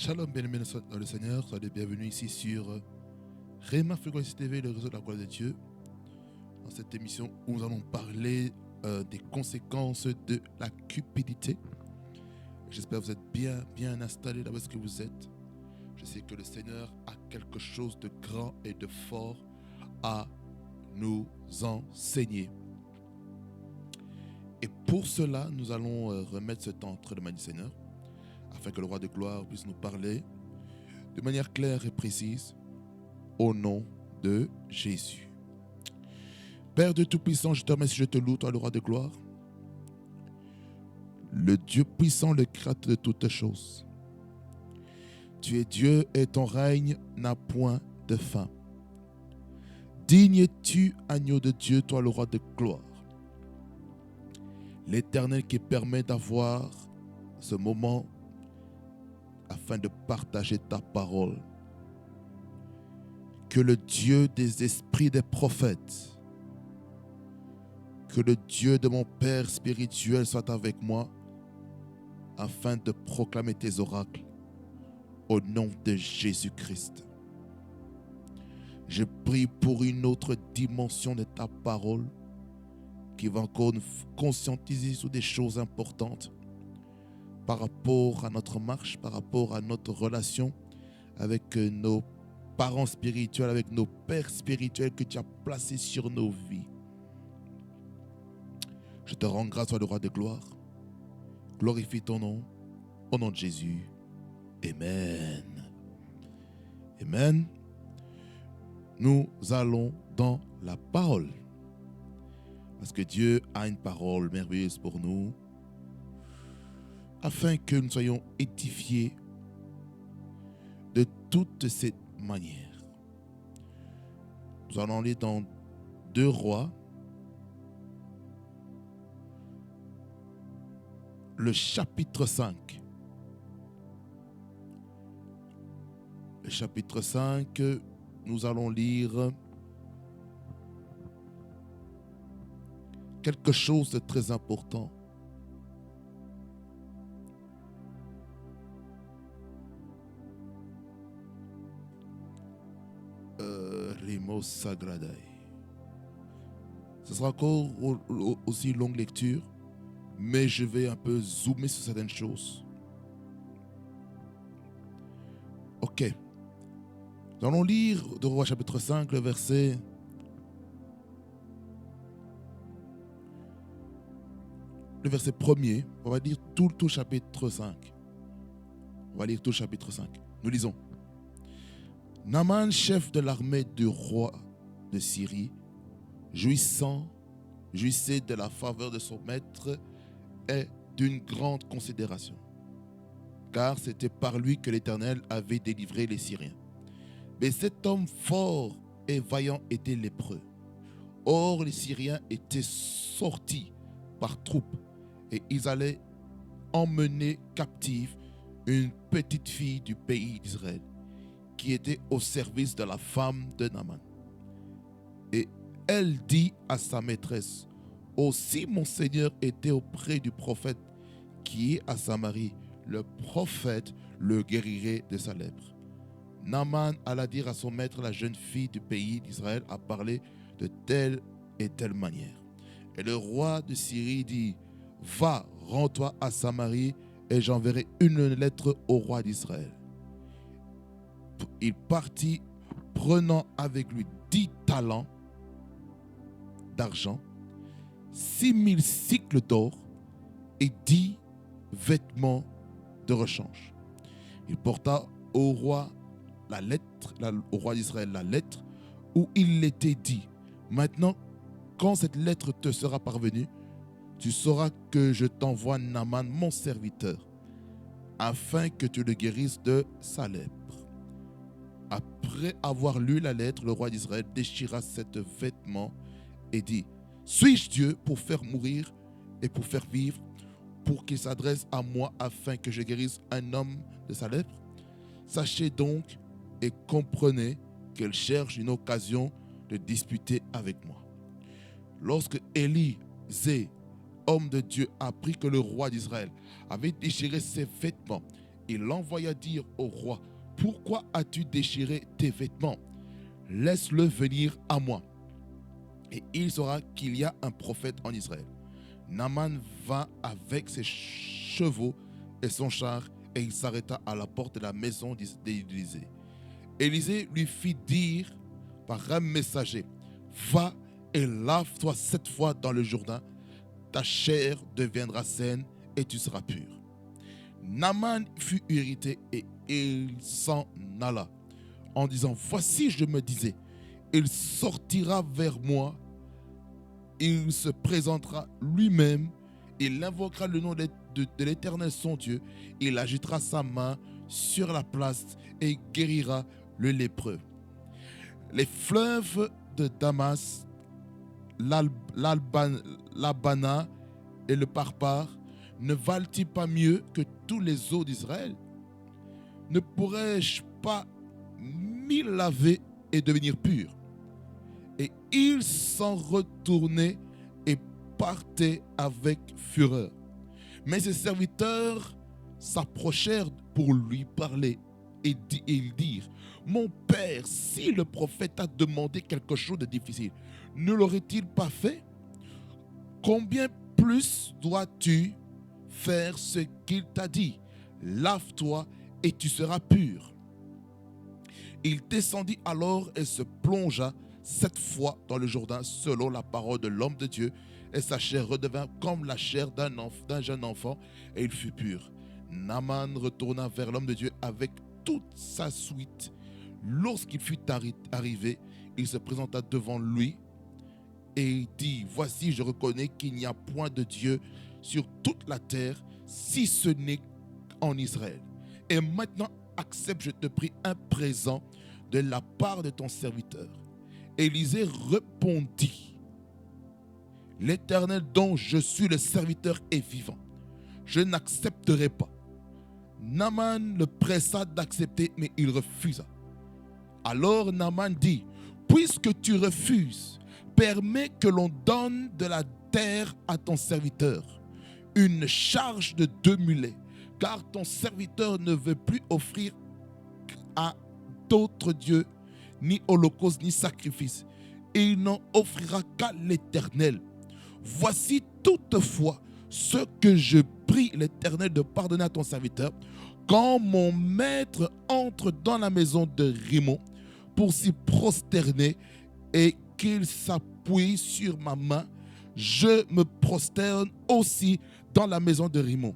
Shalom, bien-aimés dans le Seigneur, soyez les bienvenus ici sur Réma Fréquence TV, le réseau de la gloire de Dieu. Dans cette émission où nous allons parler des conséquences de la cupidité. J'espère que vous êtes bien installés là où est-ce que vous êtes. Je sais que le Seigneur a quelque chose de grand et de fort à nous enseigner. Et pour cela, nous allons remettre ce temps entre les mains du Seigneur, afin que le roi de gloire puisse nous parler de manière claire et précise, au nom de Jésus. Père de Tout-Puissant, je te remercie, je te loue, toi le roi de gloire, le Dieu puissant, le créateur de toutes choses. Tu es Dieu et ton règne n'a point de fin. Digne es-tu, agneau de Dieu, toi le roi de gloire, l'Éternel qui permet d'avoir ce moment afin de partager ta parole. Que le Dieu des esprits des prophètes, que le Dieu de mon Père spirituel soit avec moi afin de proclamer tes oracles au nom de Jésus-Christ. Je prie pour une autre dimension de ta parole qui va encore nous conscientiser sur des choses importantes par rapport à notre marche, par rapport à notre relation avec nos parents spirituels, avec nos pères spirituels que tu as placés sur nos vies. Je te rends grâce, toi le roi de gloire. Glorifie ton nom, au nom de Jésus. Amen. Amen. Nous allons dans la parole. Parce que Dieu a une parole merveilleuse pour nous, afin que nous soyons édifiés de toutes ces manières. Nous allons aller dans 2 Rois, le chapitre 5. Le chapitre 5, nous allons lire quelque chose de très important. Rimo Sagradai. Ce sera encore aussi longue lecture, mais je vais un peu zoomer sur certaines choses. Ok. Nous allons lire de Rois chapitre 5, le verset 1er. On va lire tout le chapitre 5. On va lire tout le chapitre 5. Nous lisons. Naaman, chef de l'armée du roi de Syrie, jouissait de la faveur de son maître et d'une grande considération, car c'était par lui que l'Éternel avait délivré les Syriens. Mais cet homme fort et vaillant était lépreux. Or, les Syriens étaient sortis par troupes et ils allaient emmener captive une petite fille du pays d'Israël qui était au service de la femme de Naaman. Et elle dit à sa maîtresse, « Aussi mon Seigneur était auprès du prophète qui est à Samarie, le prophète le guérirait de sa lèpre. » Naaman alla dire à son maître, la jeune fille du pays d'Israël a parlé de telle et telle manière. Et le roi de Syrie dit, « Va, rends-toi à Samarie et j'enverrai une lettre au roi d'Israël. » Il partit, prenant avec lui 10 talents d'argent, 6000 cycles d'or et 10 vêtements de rechange. Il porta au roi au roi d'Israël la lettre où il l'était dit, « Maintenant, quand cette lettre te sera parvenue, tu sauras que je t'envoie Naaman, mon serviteur, afin que tu le guérisses de sa lèpre. » Après avoir lu la lettre, le roi d'Israël déchira cet vêtement et dit, « Suis-je Dieu pour faire mourir et pour faire vivre, pour qu'il s'adresse à moi afin que je guérisse un homme de sa lèpre? Sachez donc et comprenez qu'elle cherche une occasion de disputer avec moi. » Lorsque Élisée, homme de Dieu, apprit que le roi d'Israël avait déchiré ses vêtements, il envoya dire au roi, pourquoi as-tu déchiré tes vêtements? Laisse-le venir à moi, et il saura qu'il y a un prophète en Israël. Naaman vint avec ses chevaux et son char, et il s'arrêta à la porte de la maison d'Élisée. Élisée lui fit dire par un messager, va et lave-toi 7 fois dans le Jourdain, ta chair deviendra saine et tu seras pur. Naaman fut irrité et il s'en alla, en disant, voici, je me disais, il sortira vers moi, il se présentera lui-même, il invoquera le nom de l'Éternel son Dieu, il agitera sa main sur la place et guérira le lépreux. Les fleuves de Damas, l'Abana et le Parpar ne valent-ils pas mieux que tous les eaux d'Israël? Ne pourrais-je pas m'y laver et devenir pur? Et il s'en retournait et partait avec fureur. Mais ses serviteurs s'approchèrent pour lui parler et ils dirent, mon père, si le prophète a demandé quelque chose de difficile, ne l'aurait-il pas fait? Combien plus dois-tu faire ce qu'il t'a dit? Lave-toi et tu seras pur. Il descendit alors et se plongea 7 fois dans le Jourdain selon la parole de l'homme de Dieu, et sa chair redevint comme la chair d'un jeune enfant, et il fut pur. Naaman retourna vers l'homme de Dieu avec toute sa suite. Lorsqu'il fut arrivé, il se présenta devant lui et dit, voici, je reconnais qu'il n'y a point de Dieu sur toute la terre, si ce n'est en Israël. Et maintenant, accepte, je te prie, un présent de la part de ton serviteur. Élisée répondit, l'Éternel dont je suis le serviteur est vivant. Je n'accepterai pas. Naaman le pressa d'accepter, mais il refusa. Alors Naaman dit, puisque tu refuses, permets que l'on donne de la terre à ton serviteur, une charge de 2 mulets, car ton serviteur ne veut plus offrir à d'autres dieux, ni holocauste, ni sacrifice. Et il n'en offrira qu'à l'Éternel. Voici toutefois ce que je prie l'Éternel de pardonner à ton serviteur. Quand mon maître entre dans la maison de Rimon pour s'y prosterner et qu'il s'appuie sur ma main, je me prosterne aussi dans la maison de Rimon.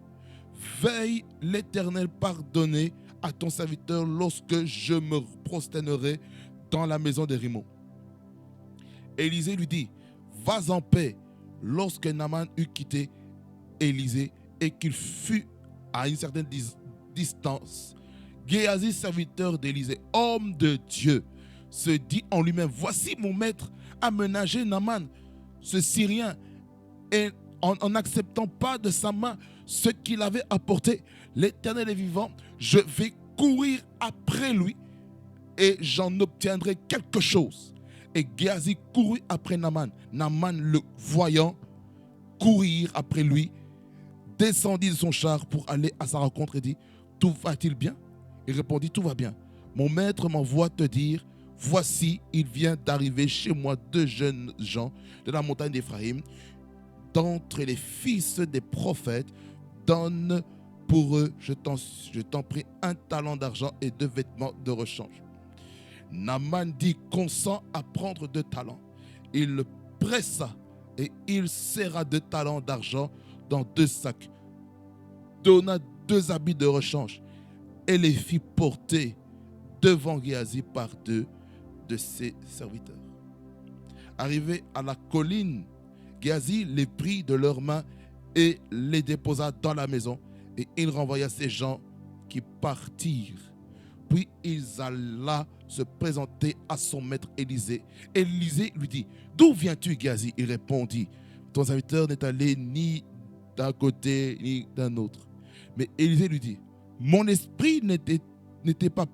Veille l'Éternel pardonner à ton serviteur lorsque je me prosternerai dans la maison de Rimon. Élisée lui dit, vas en paix. Lorsque Naaman eut quitté Élisée et qu'il fut à une certaine distance, Géasi, serviteur d'Élisée, homme de Dieu, se dit en lui-même, voici mon maître a menagé Naaman, ce Syrien, et en n'acceptant pas de sa main ce qu'il avait apporté. L'Éternel est vivant, je vais courir après lui et j'en obtiendrai quelque chose. Et Géasi courut après Naaman. Naaman, le voyant courir après lui, descendit de son char pour aller à sa rencontre et dit, tout va-t-il bien? Il répondit, tout va bien. Mon maître m'envoie te dire, voici, il vient d'arriver chez moi 2 jeunes gens de la montagne d'Éphraïm, d'entre les fils des prophètes. Donne pour eux, je t'en prie, 1 talent d'argent et 2 vêtements de rechange. Naaman dit, consent à prendre 2 talents. Il le pressa et il serra 2 talents d'argent dans 2 sacs, donna 2 habits de rechange et les fit porter devant Géasi par 2 de ses serviteurs. Arrivé à la colline, Géasi les prit de leurs mains et les déposa dans la maison, et il renvoya ces gens qui partirent. Puis il alla se présenter à son maître Élisée. Élisée lui dit, d'où viens-tu, Géasi? Il répondit, ton serviteur n'est allé ni d'un côté ni d'un autre. Mais Élisée lui dit, mon esprit n'était pas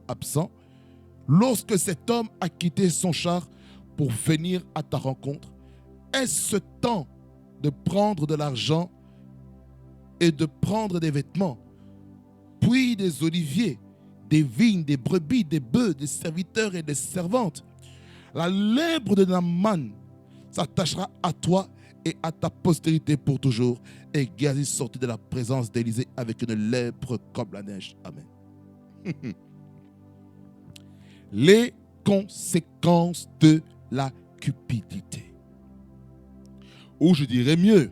absent lorsque cet homme a quitté son char pour venir à ta rencontre. Est-ce ce temps de prendre de l'argent et de prendre des vêtements? puits, des oliviers, des vignes, des brebis, des bœufs, des serviteurs et des servantes. La lèpre de Naaman s'attachera à toi et à ta postérité pour toujours. Et Géasi sortit de la présence d'Élisée avec une lèpre comme la neige. Amen. Les conséquences de la cupidité. Ou je dirais mieux,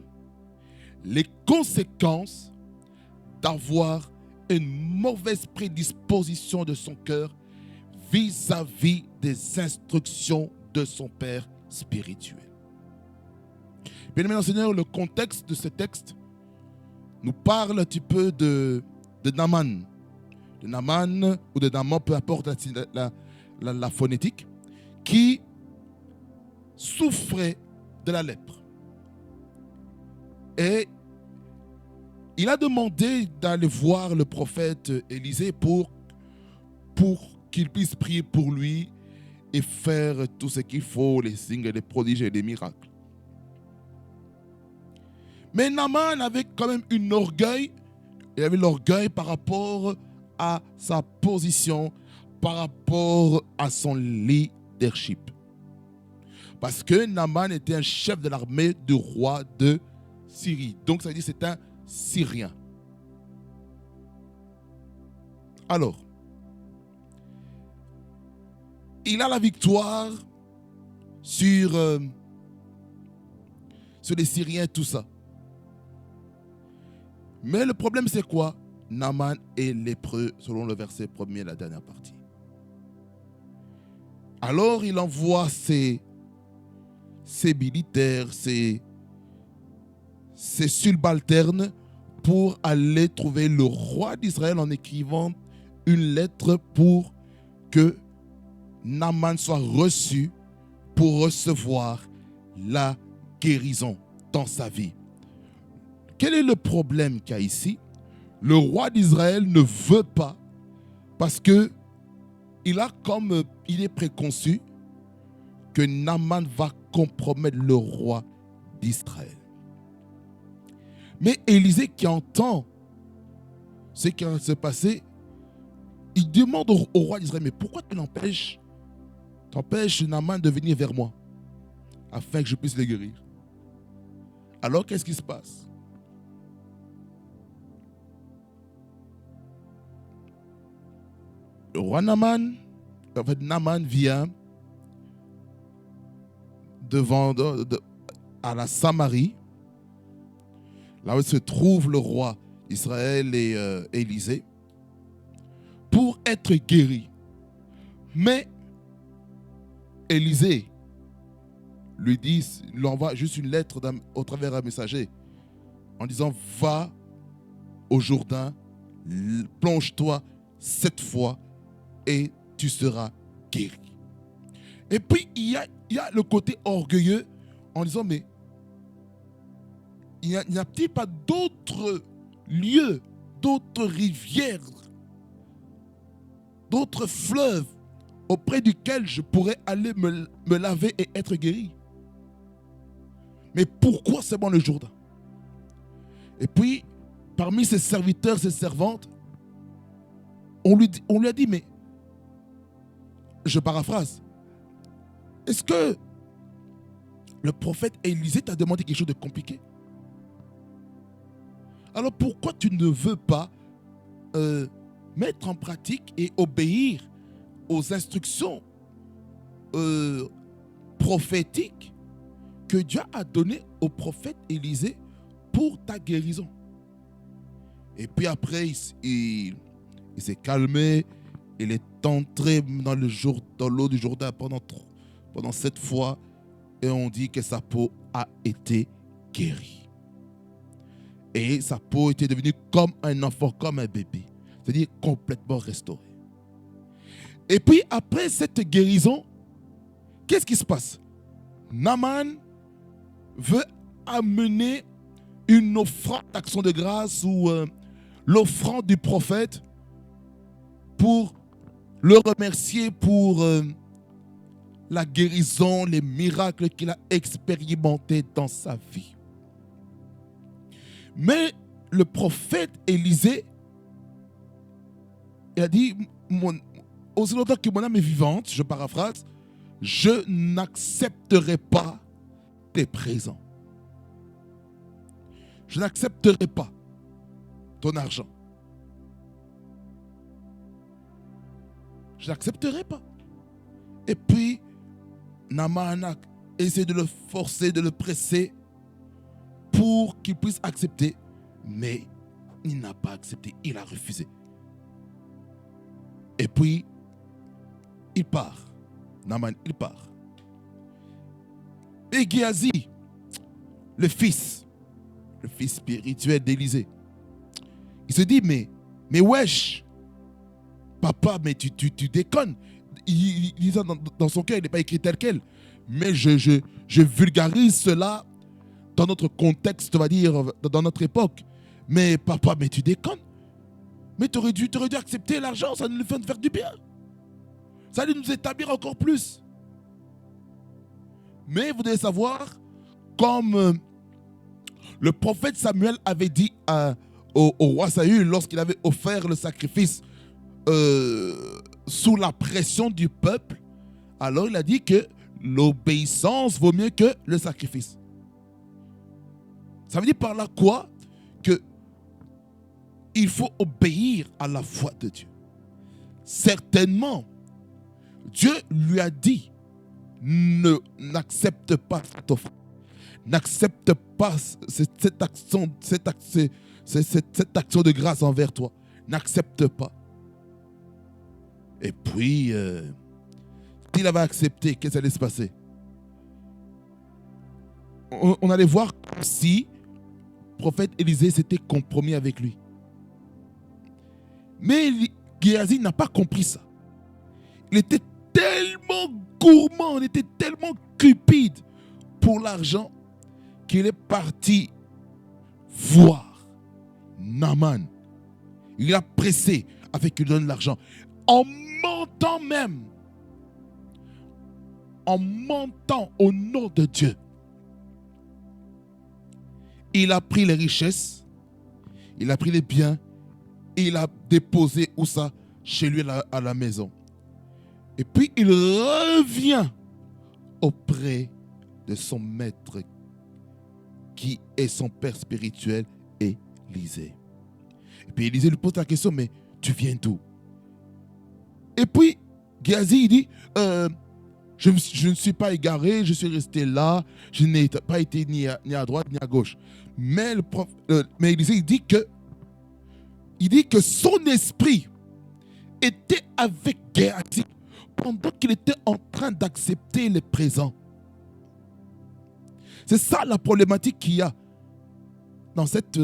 les conséquences d'avoir une mauvaise prédisposition de son cœur vis-à-vis des instructions de son père spirituel. Bien-aimés dans le Seigneur, le contexte de ce texte nous parle un petit peu de Naaman. De Naaman ou de Naaman, peu importe la phonétique, qui souffrait de la lèpre. Et il a demandé d'aller voir le prophète Élisée pour qu'il puisse prier pour lui et faire tout ce qu'il faut, les signes, les prodiges et les miracles. Mais Naaman avait quand même un orgueil. Il avait l'orgueil par rapport à sa position, par rapport à son leadership. Parce que Naaman était un chef de l'armée du roi de Syrie. Donc ça veut dire que c'est un Syrien. Alors, il a la victoire sur les Syriens, tout ça. Mais le problème, c'est quoi? Naaman est lépreux, selon le verset 1er, la dernière partie. Alors, il envoie ses militaires, ses subalternes pour aller trouver le roi d'Israël en écrivant une lettre pour que Naaman soit reçu pour recevoir la guérison dans sa vie. Quel est le problème qu'il y a ici? Le roi d'Israël ne veut pas parce que il est préconçu que Naaman va compromettre le roi d'Israël. Mais Élisée qui entend ce qui va se passer, il demande au roi d'Israël, mais pourquoi tu t'empêches Naaman de venir vers moi afin que je puisse le guérir? Alors qu'est-ce qui se passe? Le roi Naaman vient à la Samarie, là où se trouve le roi Israël et Élisée, pour être guéri. Mais Élisée lui envoie juste une lettre au travers d'un messager en disant: va au Jourdain, plonge-toi 7 fois et tu seras guéri. Et puis il y a le côté orgueilleux en disant: mais il n'y a-t-il pas d'autres lieux, d'autres rivières, d'autres fleuves auprès duquel je pourrais aller me laver et être guéri? Mais pourquoi seulement le Jourdain? Et puis, parmi ses serviteurs, ses servantes, on lui a dit, mais, je paraphrase, est-ce que le prophète Élisée t'a demandé quelque chose de compliqué? Alors pourquoi tu ne veux pas mettre en pratique et obéir aux instructions prophétiques que Dieu a données au prophète Élisée pour ta guérison? Et puis après, il s'est calmé, il est entré dans l'eau du Jourdain pendant 7 fois, et on dit que sa peau a été guérie. Et sa peau était devenue comme un enfant, comme un bébé, c'est-à-dire complètement restaurée. Et puis après cette guérison, qu'est-ce qui se passe? Naaman veut amener une offrande d'action de grâce ou l'offrande du prophète pour le remercier pour la guérison, les miracles qu'il a expérimentés dans sa vie. Mais le prophète Élisée il a dit, aussi longtemps que mon âme est vivante, je paraphrase, je n'accepterai pas tes présents. Je n'accepterai pas ton argent. Je n'accepterai pas. Et puis, Naaman a essayé de le forcer, de le presser pour qu'il puisse accepter. Mais il n'a pas accepté, il a refusé. Et puis, il part. Naaman, il part. Et Géasi, le fils spirituel d'Élisée, il se dit, mais wesh, papa, mais tu déconnes. Il dit ça dans son cœur, il n'est pas écrit tel quel. Mais je vulgarise cela dans notre contexte, on va dire, dans notre époque. Mais papa, mais tu déconnes. Mais tu aurais dû accepter l'argent, ça nous fait faire du bien. Ça allait nous établir encore plus. Mais vous devez savoir, comme le prophète Samuel avait dit au roi Saül lorsqu'il avait offert le sacrifice sous la pression du peuple, alors il a dit que l'obéissance vaut mieux que le sacrifice. Ça veut dire par là quoi? Que il faut obéir à la voix de Dieu. Certainement, Dieu lui a dit, n'accepte pas cette offre. N'accepte pas cette action de grâce envers toi. N'accepte pas. Et puis, s'il avait accepté, qu'est-ce qui allait se passer? On allait voir si le prophète Élisée s'était compromis avec lui. Mais Géasi n'a pas compris ça. Il était tellement gourmand, il était tellement cupide pour l'argent qu'il est parti voir Naaman. Il a pressé afin qu'il donne l'argent. En mentant même, en mentant au nom de Dieu, il a pris les richesses, il a pris les biens, et il a déposé où ça? Chez lui à la maison. Et puis il revient auprès de son maître qui est son père spirituel, Élisée. Et puis Élisée lui pose la question, mais tu viens d'où? Et puis Géasi il dit, je ne suis pas égaré, je suis resté là, je n'ai pas été ni à droite ni à gauche. Mais Élisée il dit que son esprit était avec Géasi pendant qu'il était en train d'accepter les présents. C'est ça la problématique qu'il y a dans cette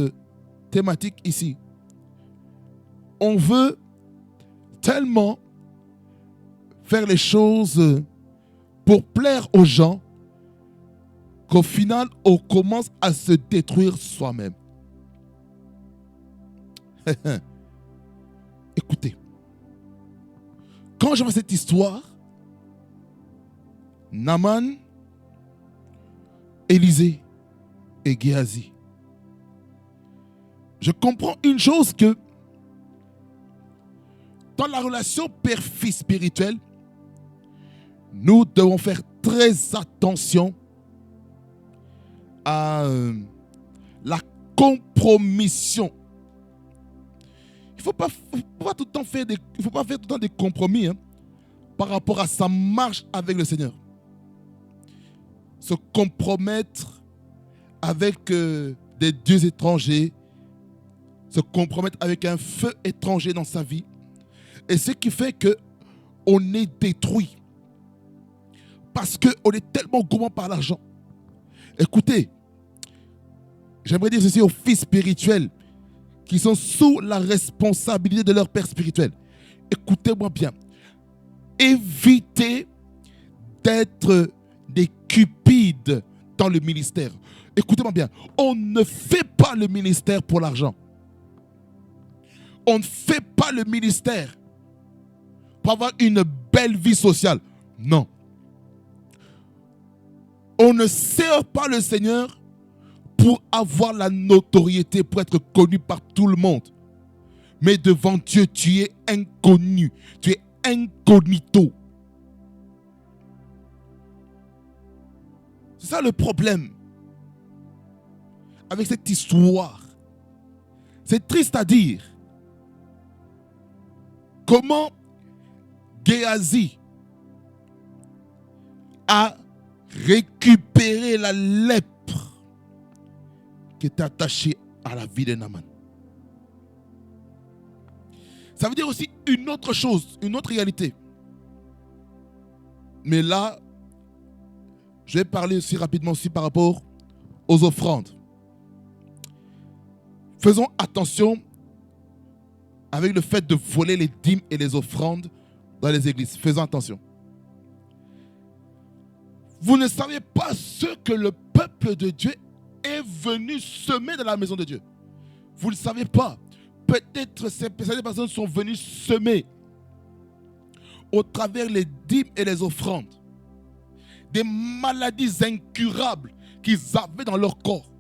thématique ici. On veut tellement faire les choses pour plaire aux gens qu'au final, on commence à se détruire soi-même. Écoutez, quand je vois cette histoire, Naaman, Élisée et Géasi, je comprends une chose, que dans la relation père-fils spirituelle, nous devons faire très attention à la compromission. Il ne faut pas tout le temps faire des compromis par rapport à sa marche avec le Seigneur. Se compromettre avec des dieux étrangers, se compromettre avec un feu étranger dans sa vie. Et ce qui fait qu'on est détruit. Parce qu'on est tellement gourmand par l'argent. Écoutez, j'aimerais dire ceci aux fils spirituels qui sont sous la responsabilité de leur père spirituel. Écoutez-moi bien. Évitez d'être des cupides dans le ministère. Écoutez-moi bien. On ne fait pas le ministère pour l'argent. On ne fait pas le ministère pour avoir une belle vie sociale. Non. On ne sert pas le Seigneur pour avoir la notoriété, pour être connu par tout le monde. Mais devant Dieu, tu es inconnu. Tu es incognito. C'est ça le problème avec cette histoire. C'est triste à dire. Comment Géasi a récupéré la lèpre qui était attachée à la vie de Naaman. Ça veut dire aussi une autre chose, une autre réalité. Mais là, je vais parler aussi rapidement aussi par rapport aux offrandes. Faisons attention avec le fait de voler les dîmes et les offrandes dans les églises. Faisons attention. Vous ne savez pas ce que le peuple de Dieu est venu semer dans la maison de Dieu. Vous ne le savez pas. Peut-être ces personnes sont venues semer au travers les dîmes et les offrandes des maladies incurables qu'ils avaient dans leur corps.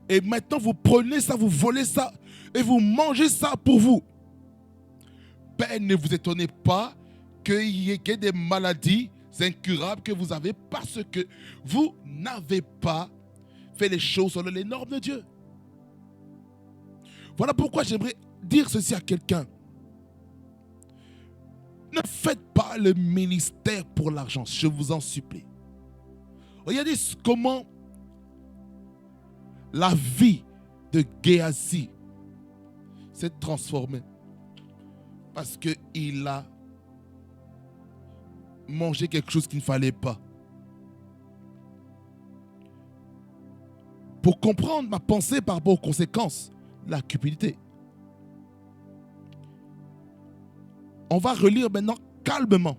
Et maintenant, vous prenez ça, vous volez ça et vous mangez ça pour vous. Ben, ne vous étonnez pas qu'il y ait des maladies incurables que vous avez parce que vous n'avez pas fait les choses selon les normes de Dieu. Voilà pourquoi j'aimerais dire ceci à quelqu'un. Ne faites pas le ministère pour l'argent, je vous en supplie. Regardez comment la vie de Géasi s'est transformée. Parce qu'il a mangé quelque chose qu'il ne fallait pas. Pour comprendre ma pensée par rapport aux conséquences, la cupidité. On va relire maintenant calmement.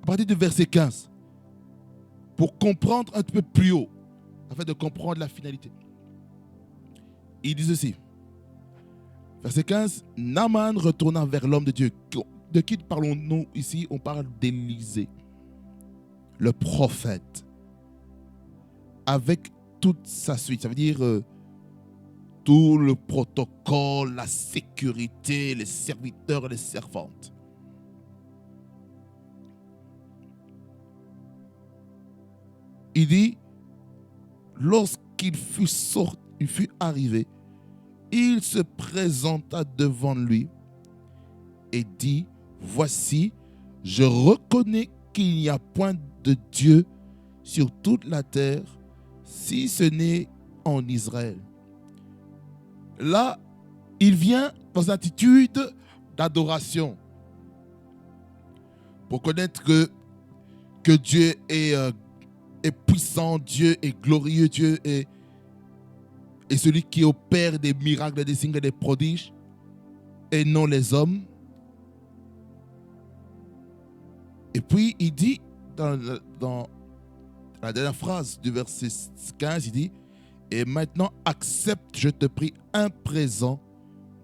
À partir du verset 15, pour comprendre un peu plus haut, afin de comprendre la finalité. Il dit ceci. Verset 15, Naaman retourna vers l'homme de Dieu. De qui parlons-nous ici? On parle d'Élisée, le prophète, avec toute sa suite. Ça veut dire tout le protocole, la sécurité, les serviteurs et les servantes. Il dit, lorsqu'il fut arrivé, il se présenta devant lui et dit, voici, je reconnais qu'il n'y a point de Dieu sur toute la terre, si ce n'est en Israël. Là, il vient dans une attitude d'adoration pour connaître que Dieu est puissant, Dieu est glorieux, Dieu est celui qui opère des miracles, des signes et des prodiges, et non les hommes. Et puis il dit dans la dernière phrase du verset 15, il dit, et maintenant accepte, je te prie, un présent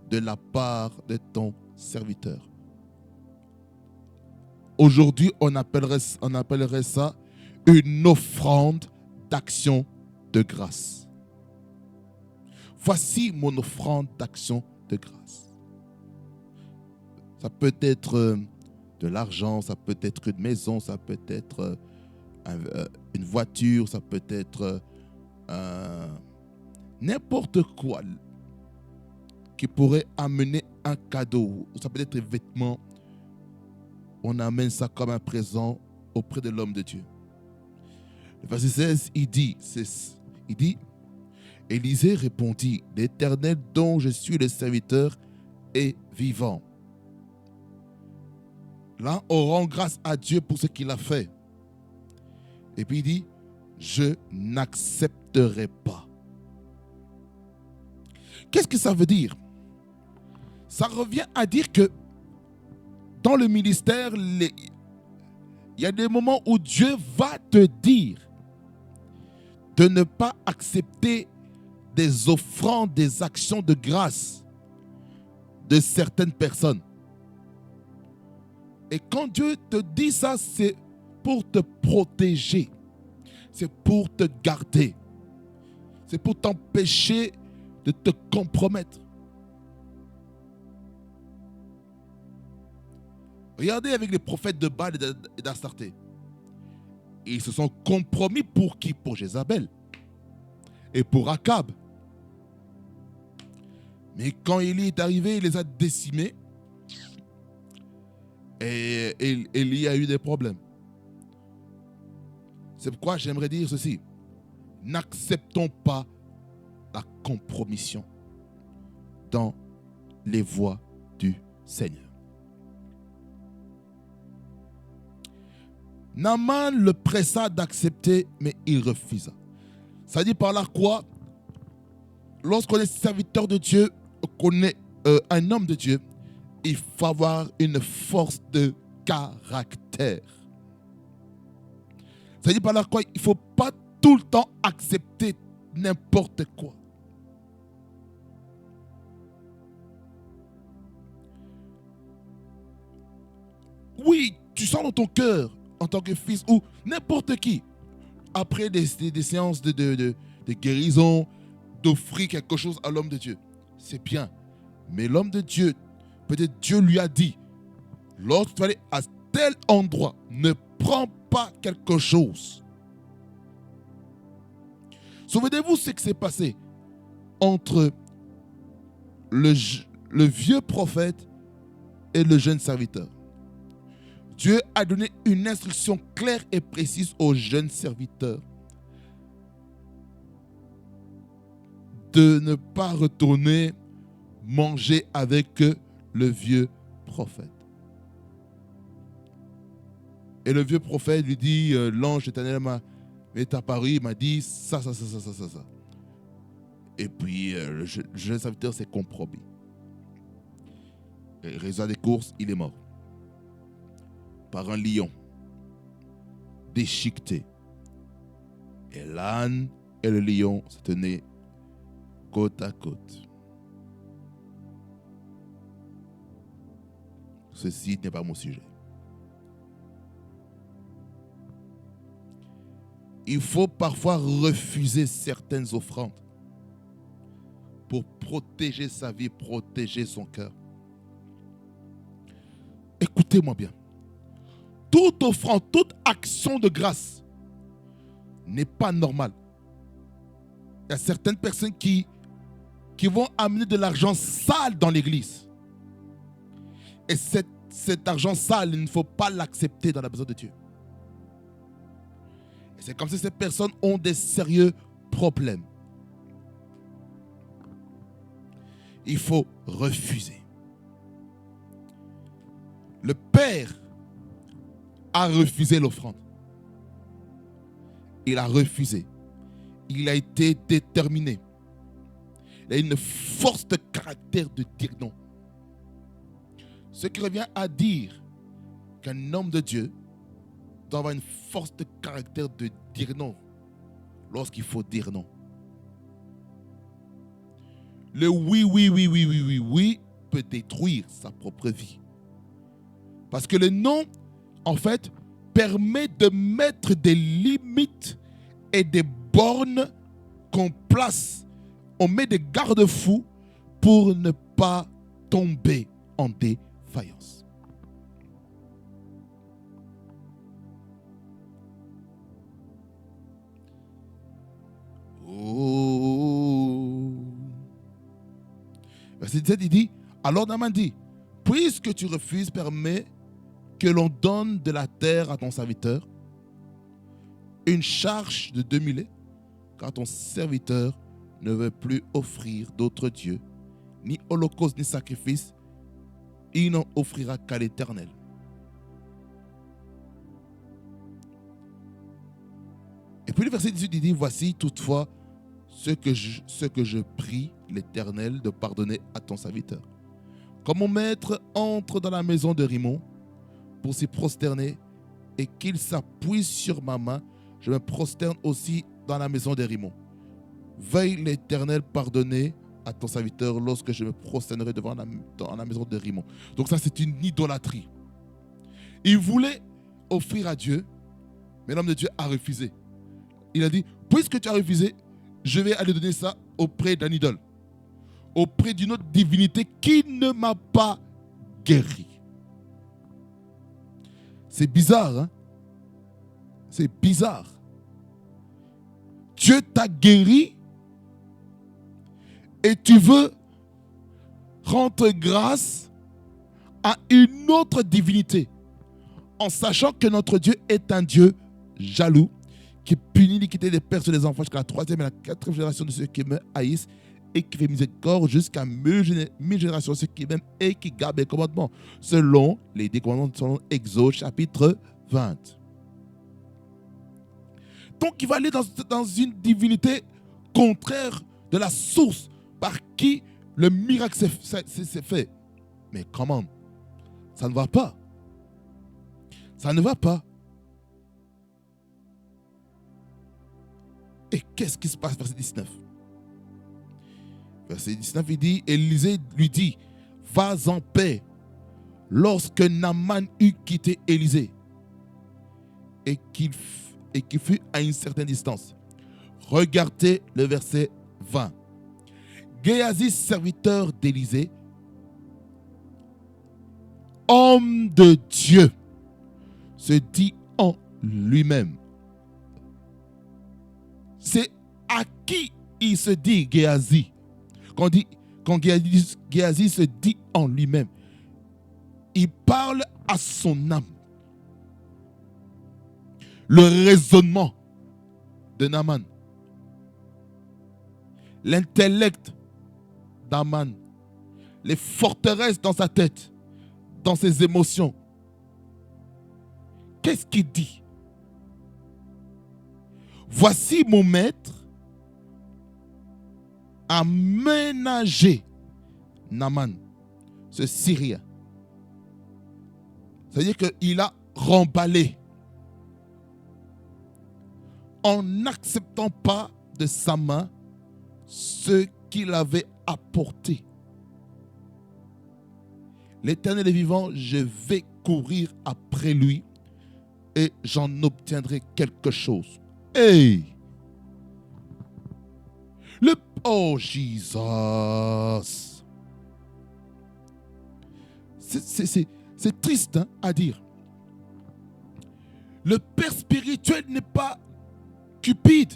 de la part de ton serviteur. Aujourd'hui, on appellerait ça une offrande d'action de grâce. Voici mon offrande d'action de grâce. Ça peut être de l'argent, ça peut être une maison, ça peut être une voiture, ça peut être n'importe quoi qui pourrait amener un cadeau. Ça peut être des vêtements. On amène ça comme un présent auprès de l'homme de Dieu. Le verset 16, il dit, Élisée répondit, l'Éternel dont je suis le serviteur est vivant. Là, on rend grâce à Dieu pour ce qu'il a fait. Et puis il dit, je n'accepterai pas. Qu'est-ce que ça veut dire? Ça revient à dire que dans le ministère, Il y a des moments où Dieu va te dire de ne pas accepter des offrandes, des actions de grâce de certaines personnes. Et quand Dieu te dit ça, c'est pour te protéger. C'est pour te garder. C'est pour t'empêcher de te compromettre. Regardez avec les prophètes de Baal et d'Astarté. Ils se sont compromis pour qui? Pour Jézabel et pour Akab. Mais quand Élie est arrivé, il les a décimés. Et Élie a eu des problèmes. C'est pourquoi j'aimerais dire ceci. N'acceptons pas la compromission dans les voies du Seigneur. Naaman le pressa d'accepter, mais il refusa. Ça dit par là quoi? Lorsqu'on est serviteur de Dieu, qu'on est un homme de Dieu, il faut avoir une force de caractère. Ça dit par là quoi? Il ne faut pas tout le temps accepter n'importe quoi. Oui, tu sens dans ton cœur, en tant que fils, ou n'importe qui, après des séances de guérison, d'offrir quelque chose à l'homme de Dieu. C'est bien. Mais l'homme de Dieu, peut-être Dieu lui a dit, lorsque tu vas aller à tel endroit, ne prends pas quelque chose. Souvenez-vous ce qui s'est passé entre le vieux prophète et le jeune serviteur. Dieu a donné une instruction claire et précise au jeune serviteur de ne pas retourner manger avec le vieux prophète. Et le vieux prophète lui dit, l'ange éternel m'est apparu, il m'a dit ça. Et puis le jeune serviteur s'est compromis. Et résultat des courses, il est mort. Par un lion déchiqueté. Et l'âne et le lion se tenaient côte à côte. Ceci n'est pas mon sujet. Il faut parfois refuser certaines offrandes pour protéger sa vie, protéger son cœur. Écoutez-moi bien. Toute offrande, toute action de grâce n'est pas normale. Il y a certaines personnes qui vont amener de l'argent sale dans l'église. Et cet argent sale, il ne faut pas l'accepter dans la maison de Dieu. Et c'est comme si ces personnes ont des sérieux problèmes. Il faut refuser. Le Père a refusé l'offrande. Il a refusé. Il a été déterminé. Il a une force de caractère de dire non. Ce qui revient à dire qu'un homme de Dieu doit avoir une force de caractère de dire non lorsqu'il faut dire non. Le oui peut détruire sa propre vie. Parce que le non, en fait, permet de mettre des limites et des bornes qu'on place. On met des garde-fous pour ne pas tomber en défaillance. Oh. Verset 17, il dit, alors Naaman dit, puisque tu refuses, permets que l'on donne de la terre à ton serviteur, une charge de 2 mulets, car ton serviteur ne veut plus offrir d'autres dieux, ni holocauste, ni sacrifice, il n'en offrira qu'à l'Éternel. Et puis le verset 18 il dit, voici toutefois ce que je prie l'Éternel de pardonner à ton serviteur. Quand mon maître entre dans la maison de Rimon pour s'y prosterner, et qu'il s'appuie sur ma main, je me prosterne aussi dans la maison des Rimmons. Veuille l'Éternel pardonner à ton serviteur lorsque je me prosternerai dans la maison de Rimmon. Donc ça, c'est une idolâtrie. Il voulait offrir à Dieu, mais l'homme de Dieu a refusé. Il a dit, puisque tu as refusé, je vais aller donner ça auprès d'un idole, auprès d'une autre divinité qui ne m'a pas guéri. C'est bizarre, hein? C'est bizarre. Dieu t'a guéri et tu veux rendre grâce à une autre divinité, en sachant que notre Dieu est un Dieu jaloux, qui punit l'iniquité des pères sur les enfants jusqu'à la 3e et la 4e génération de ceux qui me haïssent, et qui fait miséricorde jusqu'à 1000 générations de ceux qui m'aiment et qui gardent les commandements, selon les 10 commandements selon Exode chapitre 20. Donc il va aller dans une divinité contraire de la source par qui le miracle s'est fait. Mais comment? Ça ne va pas. Ça ne va pas. Et qu'est-ce qui se passe, verset 19? Verset 19, il dit, Élisée lui dit, va en paix. Lorsque Naaman eut quitté Élisée et qu'il fut à une certaine distance. Regardez le verset 20. Géasi, serviteur d'Élisée, homme de Dieu, se dit en lui-même. C'est à qui il se dit, Géasi? Quand Géasi se dit en lui-même, il parle à son âme. Le raisonnement de Naaman, l'intellect d'Naaman, les forteresses dans sa tête, dans ses émotions. Qu'est-ce qu'il dit? Voici mon maître a ménagé Naaman, ce Syrien. C'est-à-dire qu'il a remballé en n'acceptant pas de sa main ce qu'il avait apporté. L'Éternel est vivant, je vais courir après lui et j'en obtiendrai quelque chose. Hey! Oh, Jesus! C'est triste, hein, à dire. Le père spirituel n'est pas cupide,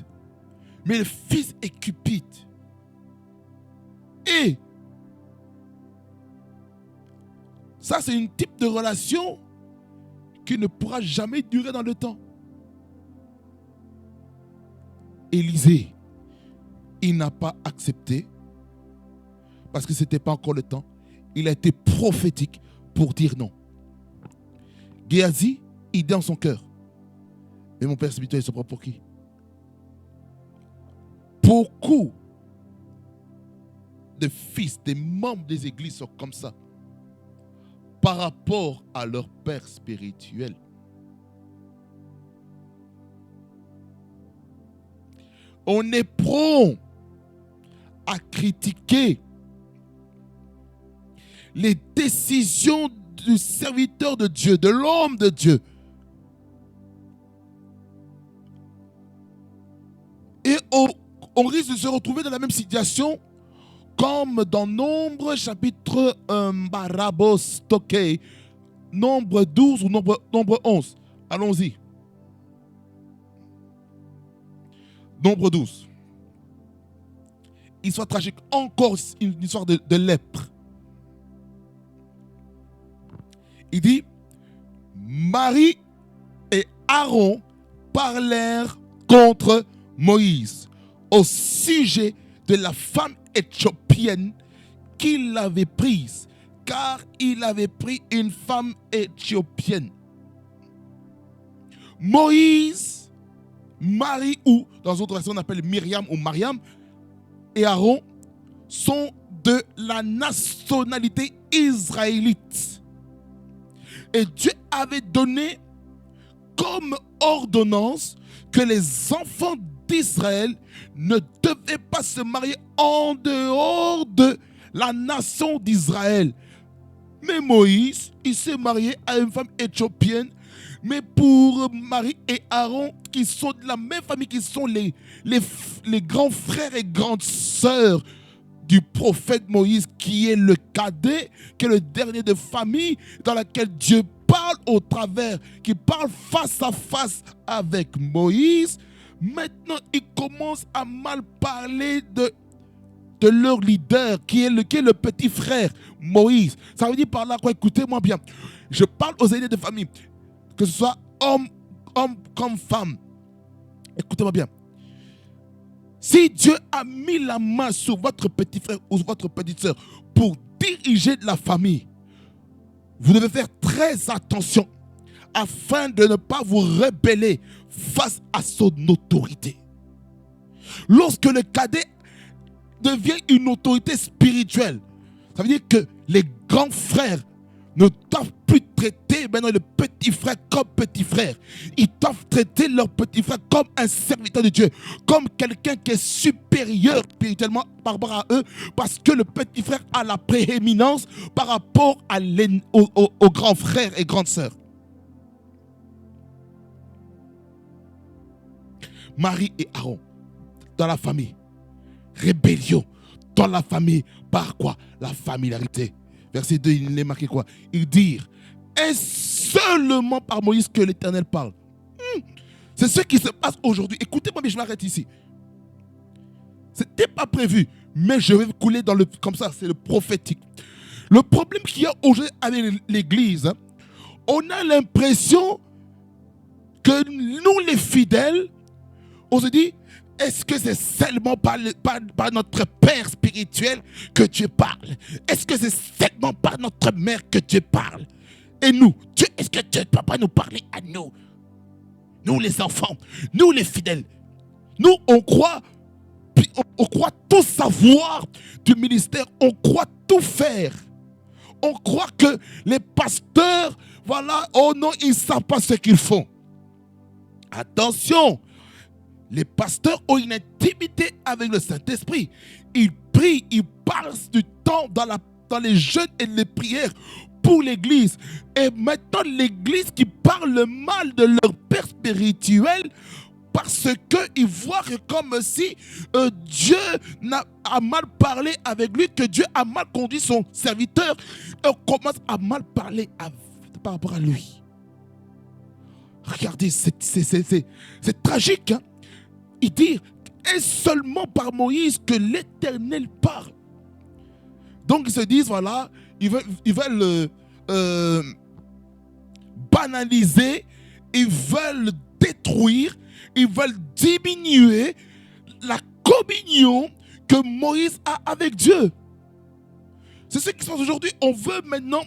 mais le fils est cupide. Et ça, c'est un type de relation qui ne pourra jamais durer dans le temps. Élisée, il n'a pas accepté parce que ce n'était pas encore le temps. Il a été prophétique pour dire non. Géasi, il dit dans son cœur, mais mon père spirituel, il se prend pour qui? Beaucoup de fils, des membres des églises sont comme ça par rapport à leur père spirituel. On est prompt à critiquer les décisions du serviteur de Dieu, de l'homme de Dieu. Et on risque de se retrouver dans la même situation comme dans Nombre chapitre Barabos Tokei, Nombre 12 ou Nombre 11. Allons-y. Nombre 12. Histoire tragique, encore une histoire de lèpre. Il dit, Marie et Aaron parlèrent contre Moïse au sujet de la femme éthiopienne qu'il avait prise, car il avait pris une femme éthiopienne. Moïse, Marie, ou dans d'autres versions on appelle Myriam ou Mariam, et Aaron sont de la nationalité israélite. Et Dieu avait donné comme ordonnance que les enfants d'Israël ne devaient pas se marier en dehors de la nation d'Israël. Mais Moïse, il s'est marié à une femme éthiopienne. Mais pour Marie et Aaron, qui sont de la même famille, qui sont les grands frères et grandes sœurs du prophète Moïse, qui est le cadet, qui est le dernier de famille, dans laquelle Dieu parle au travers, qui parle face à face avec Moïse. Maintenant, ils commencent à mal parler de leur leader, qui est le petit frère, Moïse. Ça veut dire par là quoi? Écoutez-moi bien. Je parle aux aînés de famille, que ce soit homme comme femme. Écoutez-moi bien. Si Dieu a mis la main sur votre petit frère ou votre petite sœur pour diriger la famille, vous devez faire très attention afin de ne pas vous rebeller face à son autorité. Lorsque le cadet devient une autorité spirituelle, ça veut dire que les grands frères ne doivent plus traiter maintenant le petit frère comme petit frère. Ils doivent traiter leur petit frère comme un serviteur de Dieu, comme quelqu'un qui est supérieur spirituellement par rapport à eux, parce que le petit frère a la prééminence par rapport aux grands frères et grandes sœurs. Marie et Aaron, dans la famille. Rébellion dans la famille. Par quoi? La familiarité. Verset 2, il est marqué quoi? Il dit, est-ce seulement par Moïse que l'Éternel parle? C'est ce qui se passe aujourd'hui. Écoutez-moi, mais je m'arrête ici. Ce n'était pas prévu, mais je vais couler dans comme ça, c'est le prophétique. Le problème qu'il y a aujourd'hui avec l'Église, on a l'impression que nous, les fidèles, on se dit, est-ce que c'est seulement par notre Père spirituel que Dieu parle? Est-ce que c'est seulement par notre mère que Dieu parle? Et nous, est-ce que Dieu ne peut pas nous parler à nous? Nous les enfants, nous les fidèles. Nous, on croit tout savoir du ministère, on croit tout faire. On croit que les pasteurs, voilà, oh non, ils ne savent pas ce qu'ils font. Attention! Les pasteurs ont une intimité avec le Saint-Esprit. Ils prient, ils passent du temps dans les jeûnes et les prières pour l'Église. Et maintenant, l'Église qui parle le mal de leur père spirituel parce qu'ils voient que comme si Dieu a mal parlé avec lui, que Dieu a mal conduit son serviteur. On commence à mal parler par rapport à lui. Regardez, c'est tragique, hein? Il dit, est-ce seulement par Moïse que l'Éternel parle? Donc ils se disent, voilà, ils veulent banaliser, ils veulent détruire, ils veulent diminuer la communion que Moïse a avec Dieu. C'est ce qui se passe aujourd'hui. On veut maintenant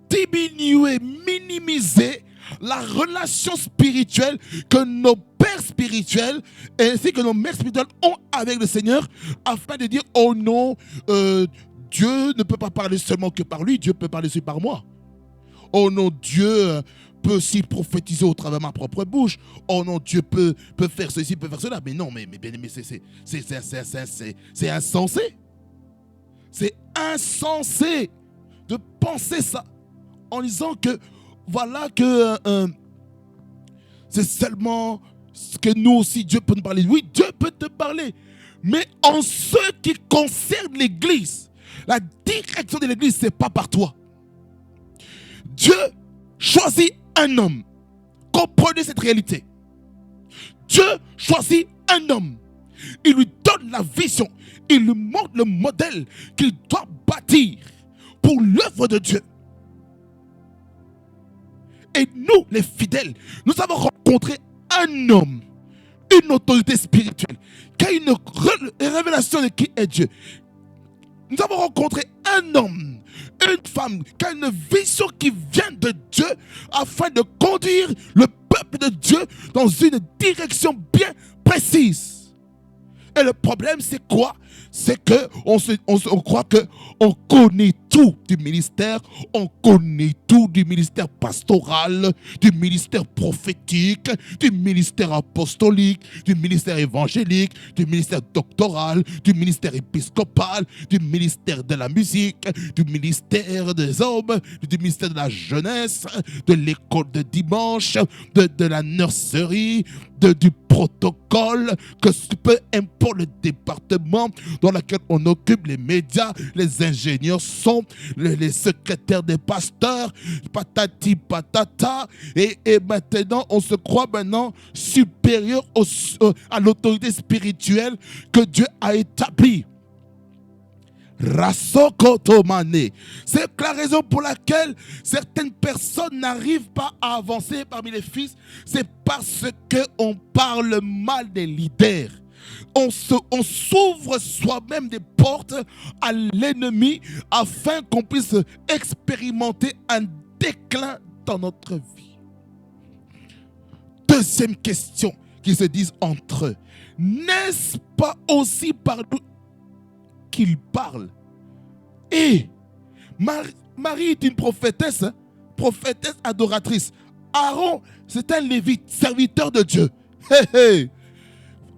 diminuer, minimiser la relation spirituelle que nos pères spirituels ainsi que nos mères spirituelles ont avec le Seigneur, afin de dire, oh non, Dieu ne peut pas parler seulement que par lui, Dieu peut parler aussi par moi. Oh non, Dieu peut aussi prophétiser au travers de ma propre bouche. Oh non, Dieu peut faire ceci, peut faire cela. Mais non, mais c'est insensé. C'est insensé de penser ça en disant que voilà que c'est seulement ce que nous aussi, Dieu peut nous parler. Oui, Dieu peut te parler. Mais en ce qui concerne l'Église, la direction de l'Église, ce n'est pas par toi. Dieu choisit un homme. Comprenez cette réalité. Dieu choisit un homme. Il lui donne la vision. Il lui montre le modèle qu'il doit bâtir pour l'œuvre de Dieu. Et nous, les fidèles, nous avons rencontré un homme, une autorité spirituelle, qui a une révélation de qui est Dieu. Nous avons rencontré un homme, une femme, qui a une vision qui vient de Dieu, afin de conduire le peuple de Dieu dans une direction bien précise. Et le problème, c'est quoi? C'est qu'on croit qu'on connaît tout du ministère, on connaît tout du ministère pastoral, du ministère prophétique, du ministère apostolique, du ministère évangélique, du ministère doctoral, du ministère épiscopal, du ministère de la musique, du ministère des hommes, du ministère de la jeunesse, de l'école de dimanche, de la nurserie, du protocole, que peu importe le département dans lequel on occupe, les médias, les ingénieurs sont, les secrétaires des pasteurs, patati patata, et maintenant on se croit maintenant supérieur à l'autorité spirituelle que Dieu a établie. Rasokotomane. C'est la raison pour laquelle certaines personnes n'arrivent pas à avancer parmi les fils. C'est parce qu'on parle mal des leaders. On s'ouvre soi-même des portes à l'ennemi afin qu'on puisse expérimenter un déclin dans notre vie. Deuxième question qu'ils se disent entre eux. N'est-ce pas aussi par nous qu'il parle? Et Marie est une prophétesse, prophétesse adoratrice. Aaron, c'est un lévite, serviteur de Dieu. Hey, hey.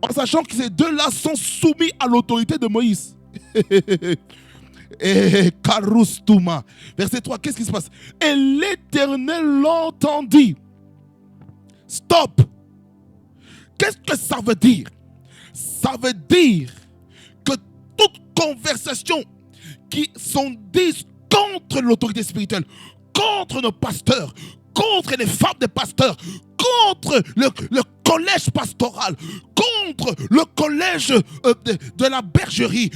En sachant que ces deux-là sont soumis à l'autorité de Moïse. Et Karoustuma. Verset 3, qu'est-ce qui se passe? Et l'Éternel l'entendit. Stop. Qu'est-ce que ça veut dire? Ça veut dire que toute conversation qui sont dites contre l'autorité spirituelle, contre nos pasteurs, contre les femmes des pasteurs, contre le collège pastoral, contre le collège de la bergerie,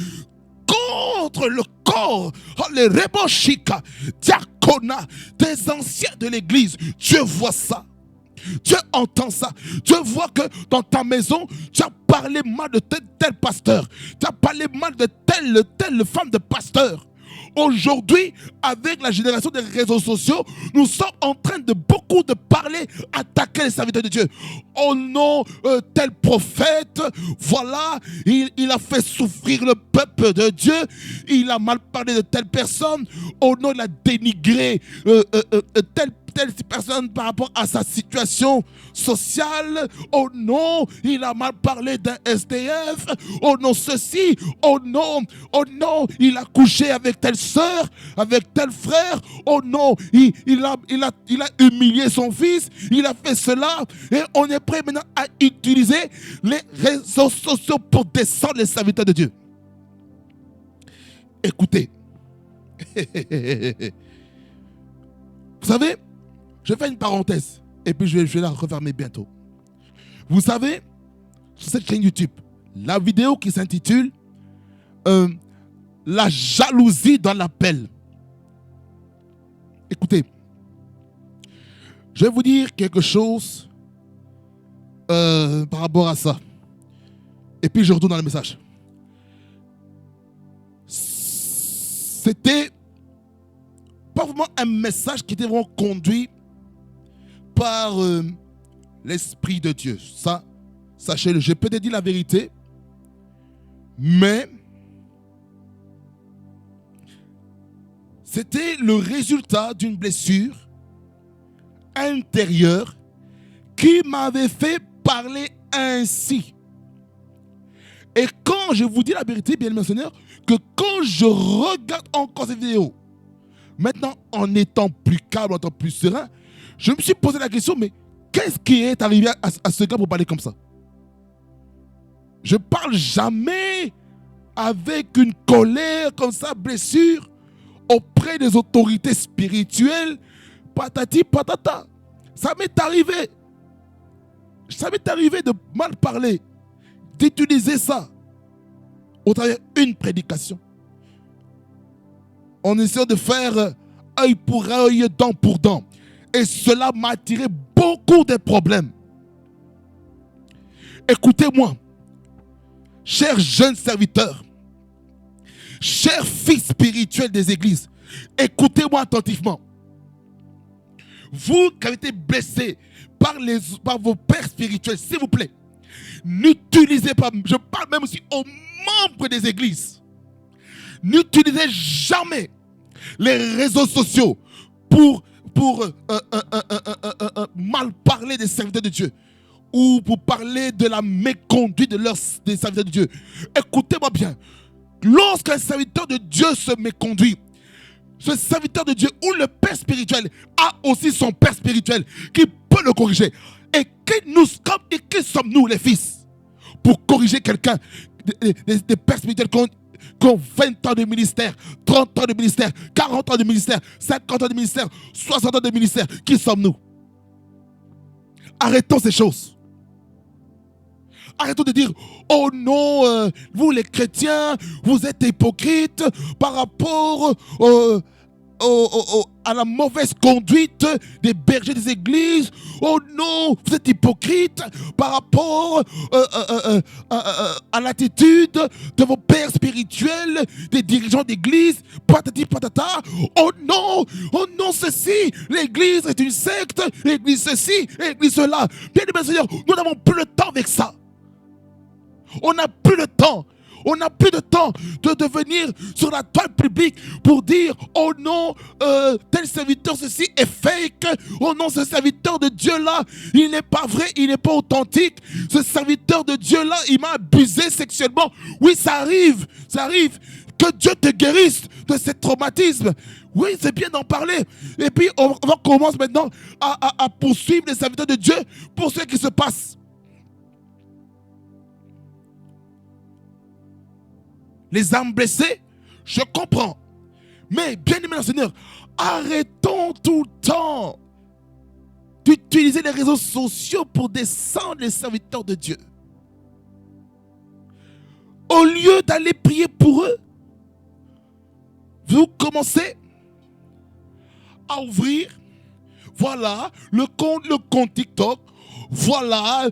contre le corps, les reboshika, diaconat, des anciens de l'église. Dieu voit ça. Dieu entend ça. Dieu voit que dans ta maison, tu as parlé mal de tel pasteur. Tu as parlé mal de telle femme de pasteur. Aujourd'hui, avec la génération des réseaux sociaux, nous sommes en train de beaucoup de parler, attaquer les serviteurs de Dieu. Oh non, tel prophète, voilà, il a fait souffrir le peuple de Dieu. Il a mal parlé de telle personne. Oh non, il a dénigré telle personne par rapport à sa situation sociale. Oh non, il a mal parlé d'un SDF. Oh non, ceci. Oh non, il a couché avec telle soeur, avec tel frère. Oh non, il a humilié son fils. Il a fait cela. Et on est prêt maintenant à utiliser les réseaux sociaux pour descendre les serviteurs de Dieu. Écoutez. Vous savez, je fais une parenthèse et puis je vais la refermer bientôt. Vous savez, sur cette chaîne YouTube, la vidéo qui s'intitule La jalousie dans l'appel. Écoutez, je vais vous dire quelque chose par rapport à ça. Et puis je retourne dans le message. C'était pas vraiment un message qui était vraiment conduit par l'Esprit de Dieu. Ça, sachez-le, j'ai peut-être dit la vérité, mais c'était le résultat d'une blessure intérieure qui m'avait fait parler ainsi. Et quand je vous dis la vérité, bien aimé Seigneur, que quand je regarde encore cette vidéo, maintenant en étant plus calme, en étant plus serein, je me suis posé la question, mais qu'est-ce qui est arrivé à ce gars pour parler comme ça? Je ne parle jamais avec une colère comme ça, blessure, auprès des autorités spirituelles, patati patata. Ça m'est arrivé. Ça m'est arrivé de mal parler, d'utiliser ça au travers d'une prédication. En essayant de faire œil pour œil, dent pour dent. Et cela m'a attiré beaucoup de problèmes. Écoutez-moi, chers jeunes serviteurs, chers fils spirituels des églises, écoutez-moi attentivement. Vous qui avez été blessés par vos pères spirituels, s'il vous plaît, n'utilisez pas, je parle même aussi aux membres des églises, n'utilisez jamais les réseaux sociaux pour mal parler des serviteurs de Dieu ou pour parler de la méconduite des serviteurs de Dieu. Écoutez-moi bien. Lorsqu'un serviteur de Dieu se méconduit, ce serviteur de Dieu ou le père spirituel a aussi son père spirituel qui peut le corriger. Et qui sommes-nous les fils pour corriger quelqu'un, des pères spirituels qui ont 20 ans de ministère, 30 ans de ministère, 40 ans de ministère, 50 ans de ministère, 60 ans de ministère? Qui sommes-nous? Arrêtons ces choses. Arrêtons de dire, oh non, vous les chrétiens, vous êtes hypocrites par rapport à la mauvaise conduite des bergers des églises. Oh non, vous êtes hypocrites par rapport à l'attitude de vos pères spirituels, des dirigeants d'église, patati patata. Oh non, ceci, l'église est une secte, l'église ceci, l'église cela. Bien aimé Seigneur, nous n'avons plus le temps avec ça. On n'a plus le temps. On n'a plus de temps de venir sur la toile publique pour dire, oh non, tel serviteur ceci est fake. Oh non, ce serviteur de Dieu là, il n'est pas vrai, il n'est pas authentique. Ce serviteur de Dieu là, il m'a abusé sexuellement. Oui, ça arrive. Que Dieu te guérisse de ces traumatismes. Oui, c'est bien d'en parler. Et puis, on commence maintenant à poursuivre les serviteurs de Dieu pour ce qui se passe. Les âmes blessées, je comprends. Mais bien aimé dans le Seigneur, arrêtons tout le temps d'utiliser les réseaux sociaux pour descendre les serviteurs de Dieu. Au lieu d'aller prier pour eux, vous commencez à ouvrir, voilà, le compte TikTok, voilà,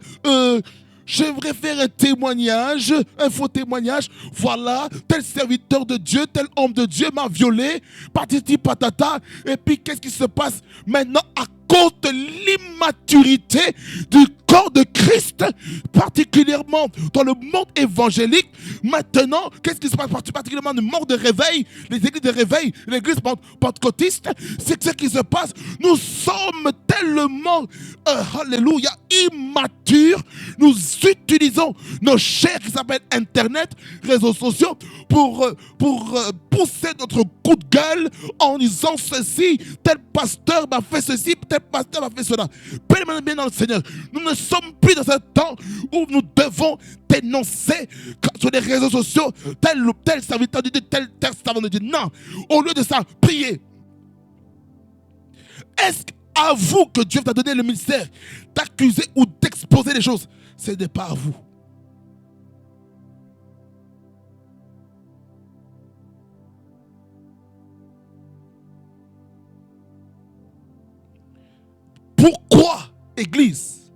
j'aimerais faire un témoignage, un faux témoignage. Voilà, tel serviteur de Dieu, tel homme de Dieu m'a violé, patati patata. Et puis qu'est-ce qui se passe maintenant à cause de l'immaturité du corps de Christ, particulièrement dans le monde évangélique? Maintenant, qu'est-ce qui se passe particulièrement dans le monde de réveil, les églises de réveil, l'église pentecôtiste? C'est ce qui se passe. Nous sommes tellement, alléluia, immatures. Nous utilisons nos chairs qui s'appellent Internet, réseaux sociaux, pour pousser notre coup de gueule en disant ceci, tel pasteur m'a fait ceci, tel pasteur m'a fait cela. Bien dans le Seigneur, nous ne sommes plus dans un temps où nous devons dénoncer sur les réseaux sociaux tel serviteur de Dieu, tel servant de Dieu. Non, au lieu de ça, priez. Est-ce à vous que Dieu t'a donné le ministère d'accuser ou d'exposer les choses? Ce n'est pas à vous. Pourquoi, Église,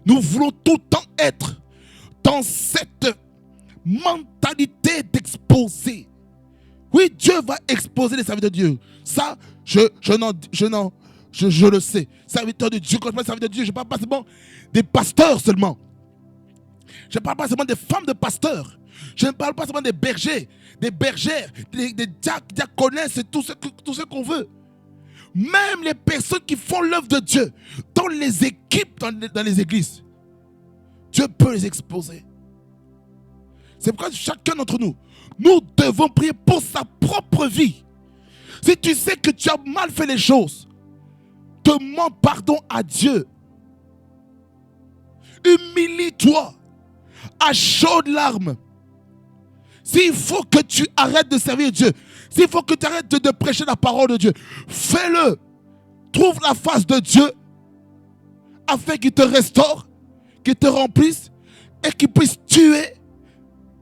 nous voulons tout le temps être dans cette mentalité d'exposer? Oui, Dieu va exposer les serviteurs de Dieu. Ça, je le sais. Serviteurs de Dieu, quand je parle de serviteurs de Dieu, je ne parle pas seulement des pasteurs seulement. Je ne parle pas seulement des femmes de pasteurs. Je ne parle pas seulement des bergers, des bergères, des diaconesses et tout ce qu'on veut. Même les personnes qui font l'œuvre de Dieu dans les équipes, dans les églises, Dieu peut les exposer. C'est pourquoi chacun d'entre nous, nous devons prier pour sa propre vie. Si tu sais que tu as mal fait les choses, demande pardon à Dieu. Humilie-toi à chaudes larmes. S'il faut que tu arrêtes de servir Dieu, s'il faut que tu arrêtes de prêcher la parole de Dieu, fais-le. Trouve la face de Dieu afin qu'il te restaure, qu'il te remplisse et qu'il puisse tuer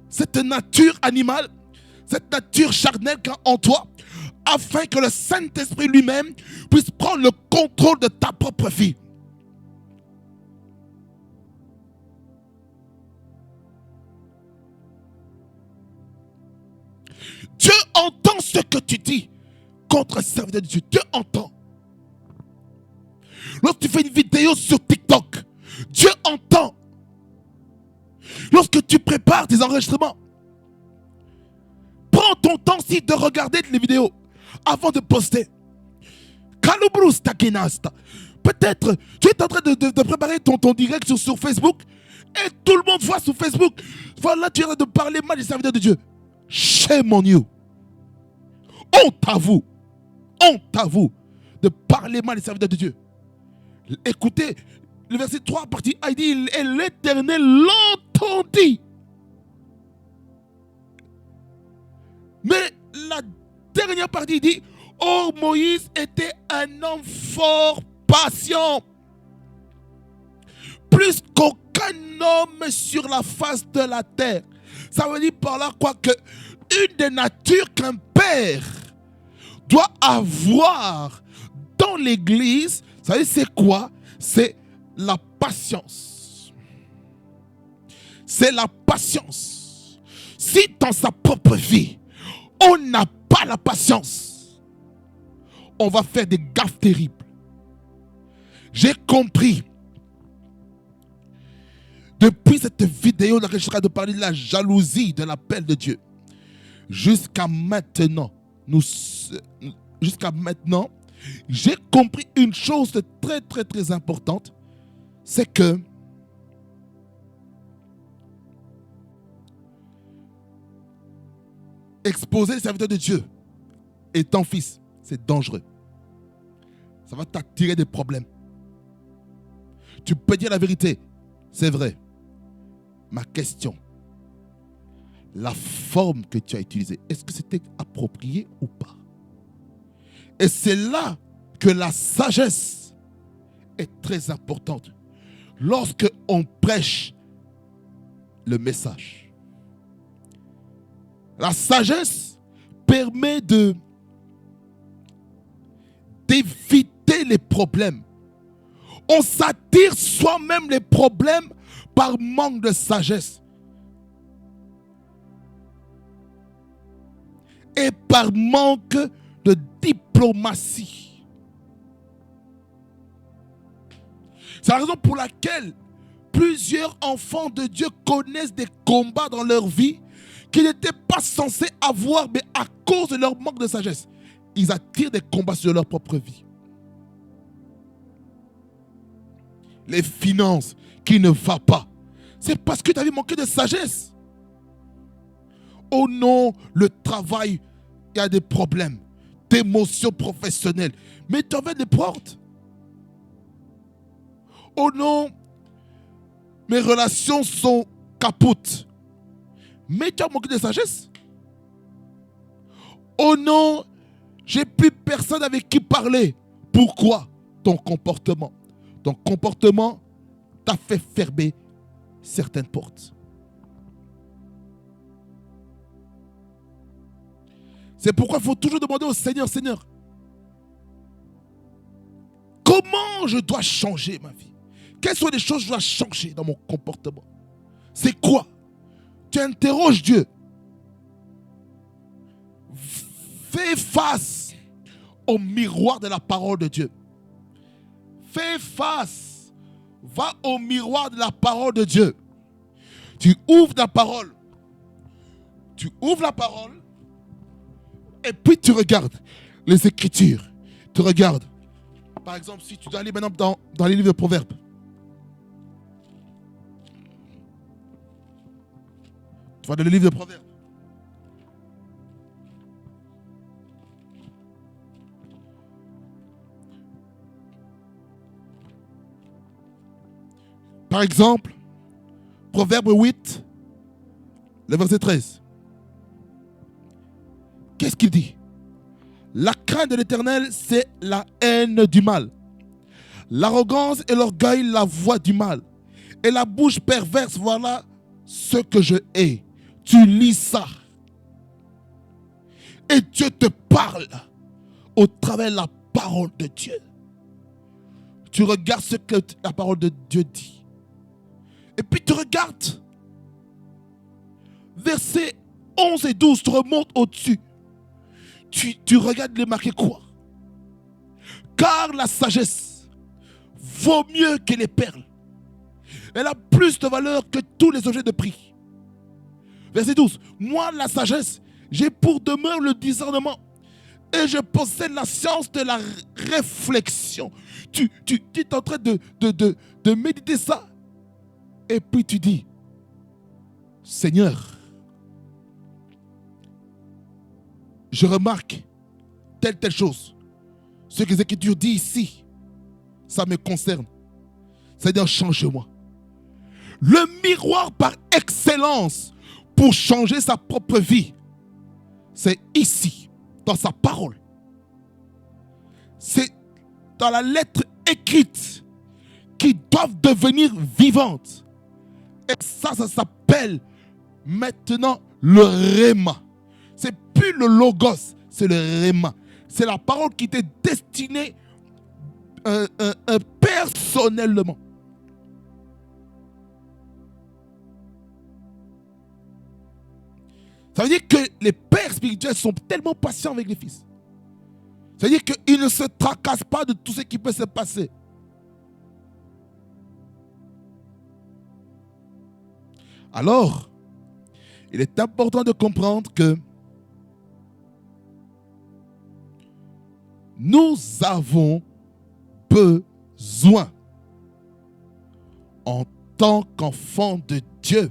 cette nature animale, cette nature charnelle qu'il y a en toi, afin que le Saint-Esprit lui-même puisse prendre le contrôle de ta propre vie. Dieu entend ce que tu dis contre un serviteur de Dieu. Dieu entend. Lorsque tu fais une vidéo sur TikTok, Dieu entend. Lorsque tu prépares tes enregistrements, prends son temps aussi de regarder les vidéos avant de poster. Peut-être tu es en train de préparer ton direct sur Facebook et tout le monde voit sur Facebook. Voilà, tu es en train de parler mal des serviteurs de Dieu. Shame on you. Honte à vous. Honte à vous de parler mal des serviteurs de Dieu. Écoutez, le verset 3, partie A, il dit, et l'Éternel l'entendit. Mais la dernière partie dit, oh, Moïse était un homme fort patient, plus qu'aucun homme sur la face de la terre. Ça veut dire par là quoi, que une des natures qu'un père doit avoir dans l'église, vous savez c'est quoi? C'est la patience. C'est la patience. Si dans sa propre vie, on n'a pas la patience, on va faire des gaffes terribles. J'ai compris, depuis cette vidéo dans laquelle je suis en train de parler de la jalousie, de l'appel de Dieu, jusqu'à maintenant, j'ai compris une chose de très très très importante, c'est que exposer les serviteurs de Dieu étant fils, c'est dangereux. Ça va t'attirer des problèmes. Tu peux dire la vérité, c'est vrai. Ma question, la forme que tu as utilisée, est-ce que c'était approprié ou pas? Et c'est là que la sagesse est très importante. Lorsque on prêche le message, la sagesse permet d'éviter les problèmes. On s'attire soi-même les problèmes par manque de sagesse. Et par manque de diplomatie. C'est la raison pour laquelle plusieurs enfants de Dieu connaissent des combats dans leur vie qu'ils n'étaient pas censés avoir, mais à cause de leur manque de sagesse, ils attirent des combats sur leur propre vie. Les finances qui ne vont pas, c'est parce que tu avais manqué de sagesse. Oh non, le travail, il y a des problèmes, d'émotions professionnelles, mais tu avais des portes. Oh non, mes relations sont capotes, mais tu as manqué de sagesse. Oh non, j'ai plus personne avec qui parler. Pourquoi? Ton comportement. Ton comportement t'a fait fermer certaines portes. C'est pourquoi il faut toujours demander au Seigneur, Seigneur, comment je dois changer ma vie? Quelles sont les choses que je dois changer dans mon comportement? C'est quoi? Tu interroges Dieu. Fais face au miroir de la parole de Dieu. Fais face. Va au miroir de la parole de Dieu. Tu ouvres la parole. Tu ouvres la parole. Et puis tu regardes les Écritures. Tu regardes. Par exemple, si tu dois aller maintenant dans les livres de Proverbes. Tu vas dans le livre de Proverbes. Par exemple, Proverbe 8, le verset 13. Qu'est-ce qu'il dit? La crainte de l'Éternel, c'est la haine du mal. L'arrogance et l'orgueil, la voie du mal. Et la bouche perverse, voilà ce que je hais. Tu lis ça. Et Dieu te parle au travers de la parole de Dieu. Tu regardes ce que la parole de Dieu dit. Et puis tu regardes. Versets 11 et 12, tu remontes au-dessus. Tu regardes les marqués quoi? Car la sagesse vaut mieux que les perles. Elle a plus de valeur que tous les objets de prix. Verset 12. Moi, la sagesse, J'ai pour demeure le discernement. Et je possède la science de la réflexion. Tu es en train de méditer ça. Et puis tu dis, Seigneur, je remarque telle chose. Ce que les Écritures disent ici, ça me concerne. C'est-à-dire, change-moi. Le miroir par excellence pour changer sa propre vie, c'est ici, dans sa parole. C'est dans la lettre écrite qui doivent devenir vivantes. Et ça s'appelle maintenant le Réma. C'est plus le logos, c'est le Réma. C'est la parole qui t'est destinée personnellement. Ça veut dire que les pères spirituels sont tellement patients avec les fils. Ça veut dire qu'ils ne se tracassent pas de tout ce qui peut se passer. Alors, il est important de comprendre que nous avons besoin, en tant qu'enfants de Dieu,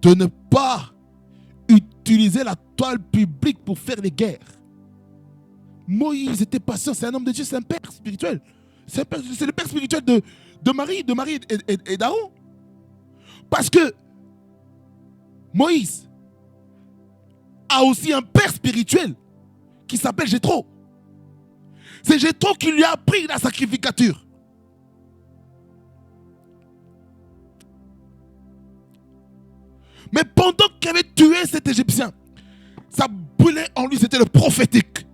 de ne pas utiliser la toile publique pour faire les guerres. Moïse était patient, c'est un homme de Dieu, c'est un père spirituel. C'est le père spirituel de Marie et d'Aaron. Parce que Moïse a aussi un père spirituel qui s'appelle Jéthro. C'est Jéthro qui lui a appris la sacrificature. Mais pendant qu'il avait tué cet Égyptien, ça brûlait en lui, c'était le prophétique.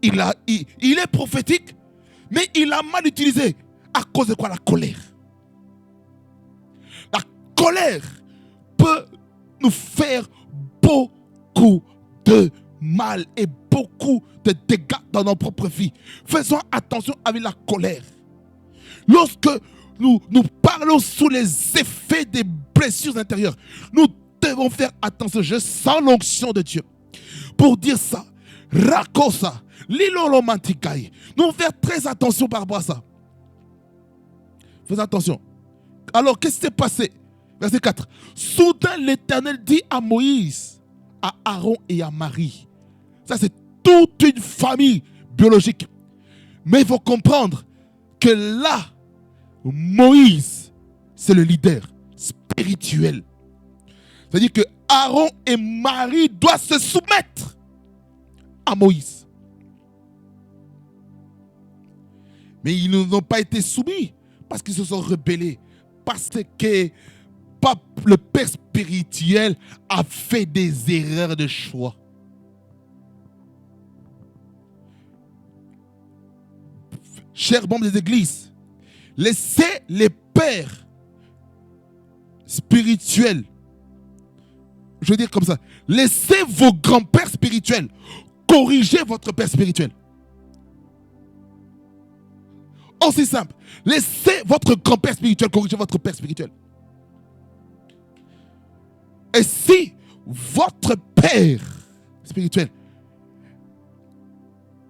Il est prophétique, mais il a mal utilisé. À cause de quoi? La colère. La colère peut nous faire beaucoup de mal et beaucoup de dégâts dans nos propres vies. Faisons attention avec la colère. Lorsque nous parlons sous les effets des blessures intérieures, nous devons faire attention. Je sens l'onction de Dieu pour dire ça. Rakosa, l'ilolomantikai. Nous devons faire très attention par rapport à ça. Fais attention. Alors, qu'est-ce qui s'est passé? Verset 4. Soudain, l'Éternel dit à Moïse, à Aaron et à Marie. Ça, c'est toute une famille biologique. Mais il faut comprendre que là, Moïse, c'est le leader spirituel. C'est-à-dire que Aaron et Marie doivent se soumettre à Moïse. Mais ils n'ont pas été soumis parce qu'ils se sont rebellés. Parce que le père spirituel a fait des erreurs de choix. Chers membres des églises, laissez les pères spirituels, je veux dire comme ça, laissez vos grands-pères spirituels corriger votre père spirituel. Aussi simple, laissez votre grand-père spirituel corriger votre père spirituel. Et si votre père spirituel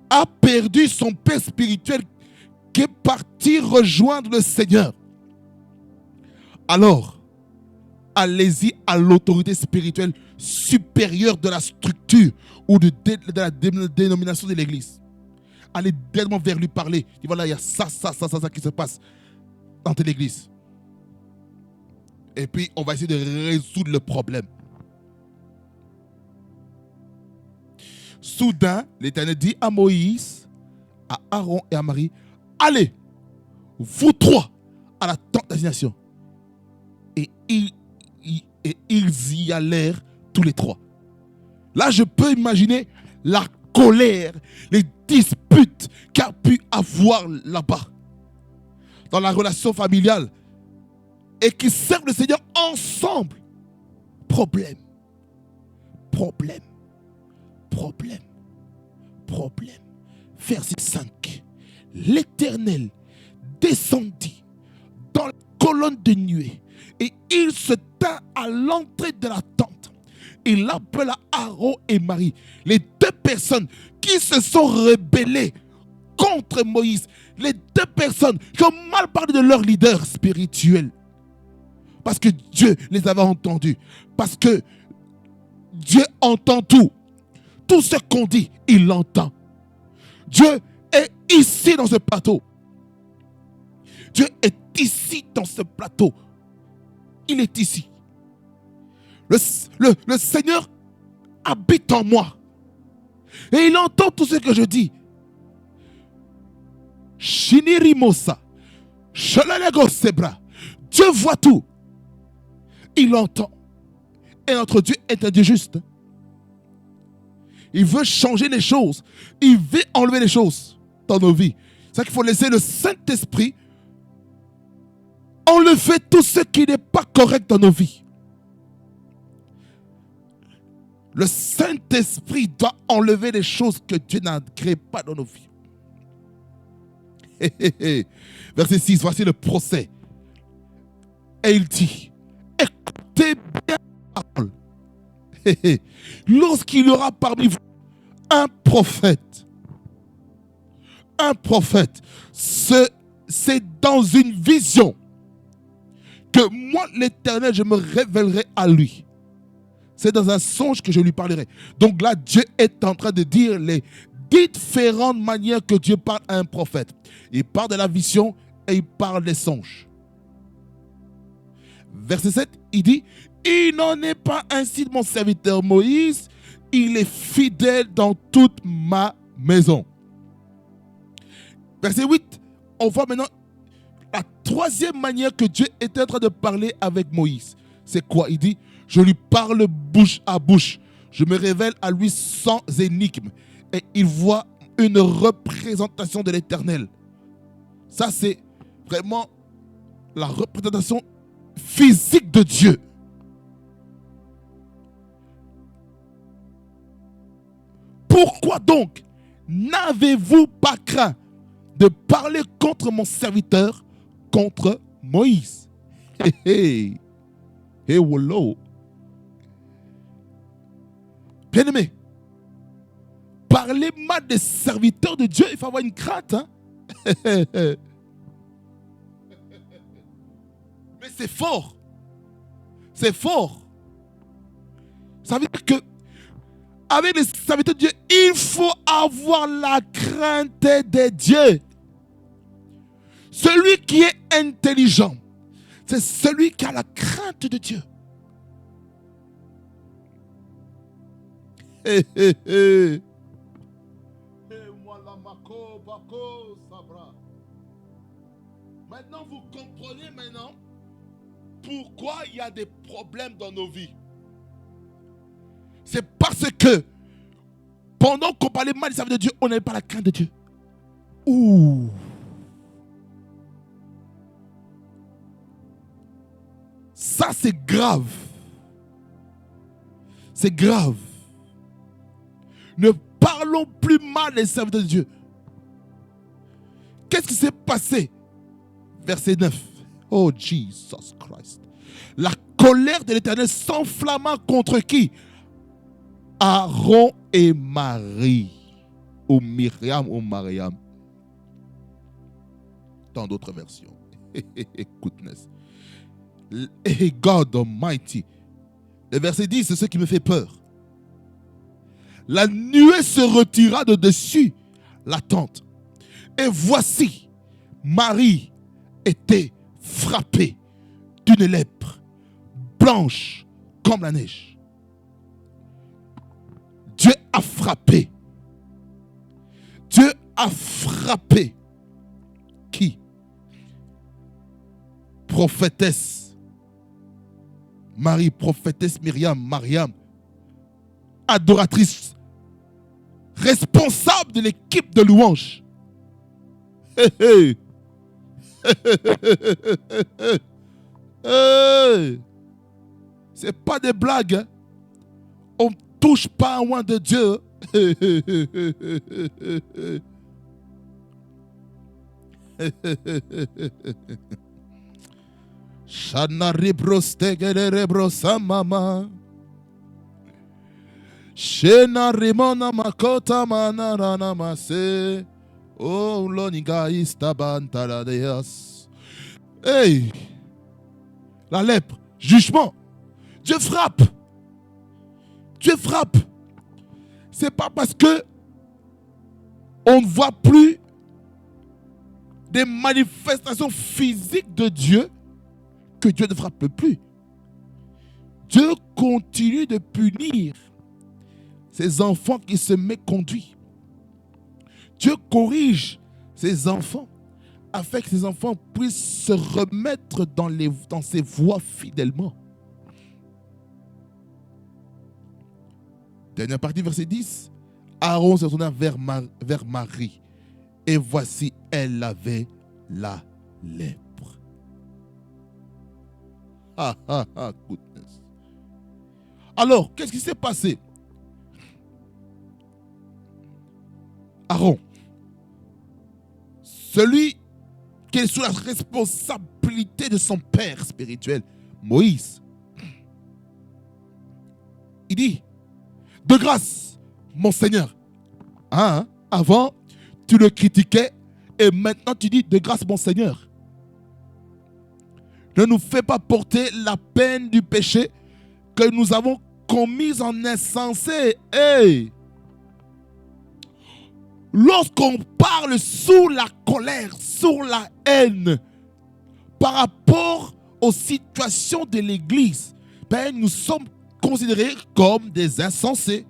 a perdu son père spirituel qui est parti rejoindre le Seigneur, alors allez-y à l'autorité spirituelle supérieure de la structure ou de la dénomination de l'église. Allez directement vers lui parler. Et voilà, il y a ça qui se passe dans l'église. Et puis, on va essayer de résoudre le problème. Soudain, l'Éternel dit à Moïse, à Aaron et à Marie, allez, vous trois, à la tente d'assignation. Et ils y allèrent tous les trois. Là, je peux imaginer la colère, les disputes qu'il y a pu avoir là-bas, dans la relation familiale, et qui servent le Seigneur ensemble. Problème. Verset 5. L'Éternel descendit dans la colonne de nuée. Et il se tint à l'entrée de la tente. Il appela Aaron et Marie, les deux personnes qui se sont rebellées contre Moïse. Les deux personnes qui ont mal parlé de leur leader spirituel. Parce que Dieu les avait entendus. Parce que Dieu entend tout. Tout ce qu'on dit, il l'entend. Dieu est ici dans ce plateau. Dieu est ici dans ce plateau. Il est ici. Le Seigneur habite en moi. Et il entend tout ce que je dis. Shinirimosa. Shalalego Sebra. Dieu voit tout. Il entend. Et notre Dieu est un Dieu juste. Il veut changer les choses. Il veut enlever les choses dans nos vies. C'est ça qu'il faut laisser le Saint-Esprit enlever tout ce qui n'est pas correct dans nos vies. Le Saint-Esprit doit enlever les choses que Dieu n'a créées pas dans nos vies. Verset 6, voici le procès. Et il dit, écoutez bien la parole. Lorsqu'il y aura parmi vous un prophète, c'est dans une vision que moi, l'Éternel, je me révélerai à lui. C'est dans un songe que je lui parlerai. Donc là, Dieu est en train de dire les différentes manières que Dieu parle à un prophète. Il parle de la vision et il parle des songes. Verset 7, il dit, il n'en est pas ainsi de mon serviteur Moïse, il est fidèle dans toute ma maison. Verset 8, on voit maintenant la troisième manière que Dieu est en train de parler avec Moïse. C'est quoi? Il dit, je lui parle bouche à bouche. Je me révèle à lui sans énigme. Et il voit une représentation de l'Éternel. Ça, c'est vraiment la représentation physique de Dieu. Pourquoi donc n'avez-vous pas craint de parler contre mon serviteur, contre Moïse? Hey, wallo. Bien-aimé, parler mal des serviteurs de Dieu, il faut avoir une crainte. Hein? Mais c'est fort. C'est fort. Ça veut dire que avec les serviteurs de Dieu, il faut avoir la crainte de Dieu. Celui qui est intelligent, c'est celui qui a la crainte de Dieu. Maintenant, vous comprenez maintenant pourquoi il y a des problèmes dans nos vies. C'est parce que pendant qu'on parlait mal des serviteurs de Dieu, on n'avait pas la crainte de Dieu. Ouh. Ça, c'est grave. C'est grave. Ne parlons plus mal des serviteurs de Dieu. Qu'est-ce qui s'est passé? Verset 9. Oh, Jesus Christ. La colère de l'Éternel s'enflamma contre qui? Aaron et Marie. Ou Myriam ou Mariam. Dans d'autres versions. Goodness. Hey God Almighty. Le verset 10, c'est ce qui me fait peur. La nuée se retira de dessus la tente. Et voici, Marie était frappée d'une lèpre blanche comme la neige. Dieu a frappé. Dieu a frappé. Qui? Prophétesse Marie, prophétesse Mariam, adoratrice, responsable de l'équipe de louange. Hey. C'est pas des blagues. Hein? On ne touche pas à loin de Dieu. Shana ribrostegere rebrosamama. Shena rimona makota manarana mase. Oh, loniga istabantaladeas. Hey, la lèpre, jugement. Dieu frappe. Dieu frappe. C'est pas parce que on ne voit plus des manifestations physiques de Dieu que Dieu ne frappe plus. Dieu continue de punir ces enfants qui se méconduisent. Dieu corrige ces enfants afin que ces enfants puissent se remettre dans ses voies fidèlement. Dernière partie, verset 10. Aaron se retourna vers Marie. Et voici, elle avait la lèpre. Ah, ah, ah, goodness. Alors, qu'est-ce qui s'est passé? Aaron, celui qui est sous la responsabilité de son père spirituel, Moïse, il dit, de grâce, mon Seigneur. Hein? Avant, tu le critiquais et maintenant tu dis, de grâce, mon Seigneur. Ne nous fais pas porter la peine du péché que nous avons commis en insensé. Hey! Lorsqu'on parle sous la colère, sous la haine, par rapport aux situations de l'Église, ben, nous sommes considérés comme des insensés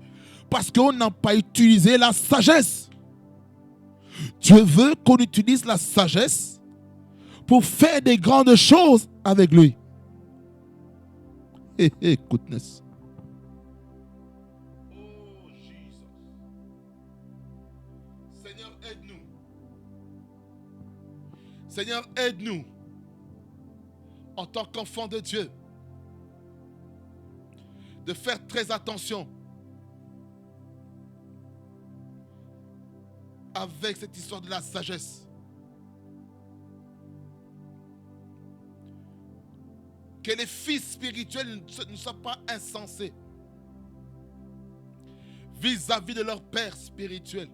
parce qu'on n'a pas utilisé la sagesse. Dieu veut qu'on utilise la sagesse pour faire des grandes choses avec lui. Goodness. Oh, Jesus. Seigneur, aide-nous. Seigneur, aide-nous en tant qu'enfants de Dieu de faire très attention avec cette histoire de la sagesse. Que les fils spirituels ne soient pas insensés vis-à-vis de leur père spirituel.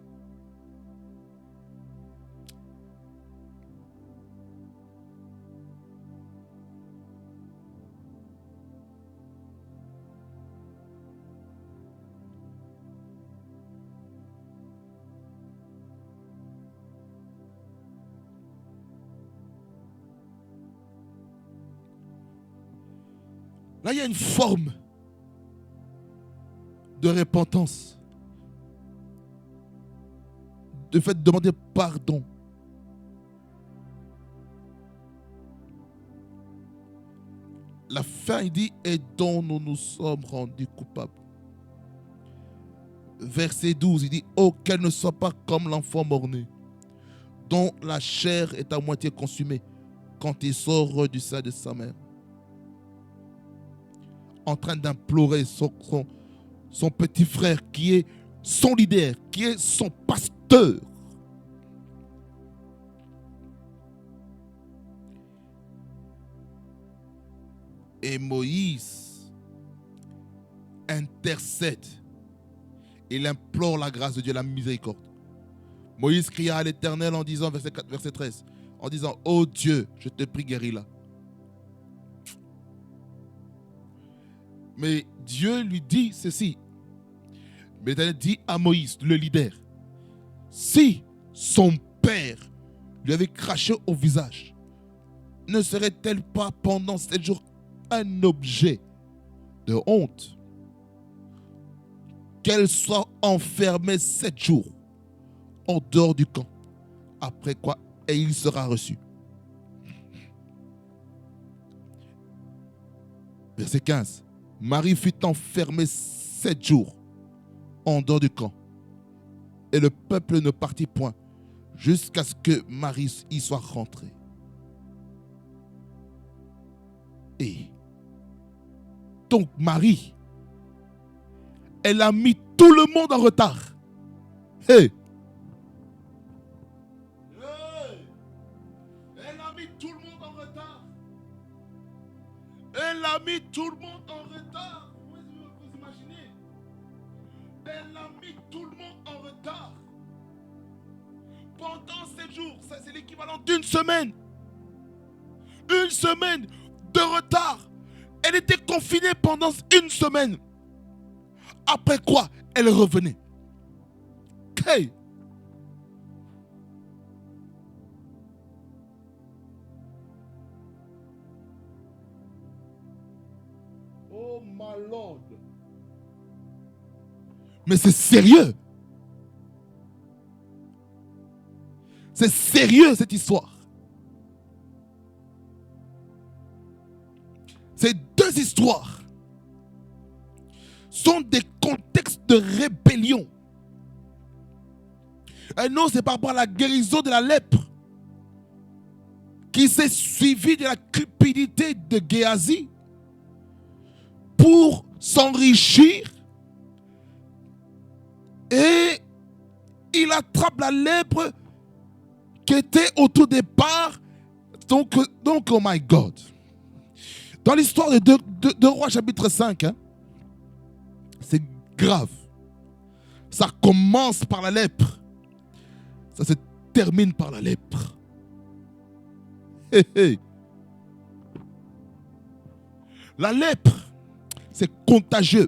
Là, il y a une forme de repentance. De fait de demander pardon. La fin, il dit, et dont nous nous sommes rendus coupables. Verset 12, il dit, oh, qu'elle ne soit pas comme l'enfant mort-né, dont la chair est à moitié consumée quand il sort du sein de sa mère. En train d'implorer son petit frère qui est son leader, qui est son pasteur. Et Moïse intercède. Il implore la grâce de Dieu, la miséricorde. Moïse cria à l'Éternel en disant, verset 4, verset 13, en disant, ô Dieu, je te prie, guéris-la. Mais Dieu lui dit ceci. Mais l'Éternel dit à Moïse, le leader, si son père lui avait craché au visage, ne serait-elle pas pendant 7 jours un objet de honte? Qu'elle soit enfermée 7 jours en dehors du camp. Après quoi, et il sera reçu. Verset 15. Marie fut enfermée 7 jours en dehors du camp. Et le peuple ne partit point jusqu'à ce que Marie y soit rentrée. Et donc Marie, elle a mis tout le monde en retard. Hey. Elle a mis tout le monde en retard. Elle a mis tout le monde en retard. Vous imaginez? Elle a mis tout le monde en retard. Pendant 7 jours, ça c'est l'équivalent d'une semaine. Une semaine de retard. Elle était confinée pendant une semaine. Après quoi, elle revenait. Hey. Oh my Lord. Mais c'est sérieux. C'est sérieux cette histoire. Ces deux histoires sont des contextes de rébellion. Un autre, c'est par rapport à la guérison de la lèpre qui s'est suivie de la cupidité de Géasi pour s'enrichir, et il attrape la lèpre qui était au tout départ. Donc oh my God. Dans l'histoire de 2 Rois chapitre 5, hein, c'est grave. Ça commence par la lèpre. Ça se termine par la lèpre. Hey, hey. La lèpre, c'est contagieux.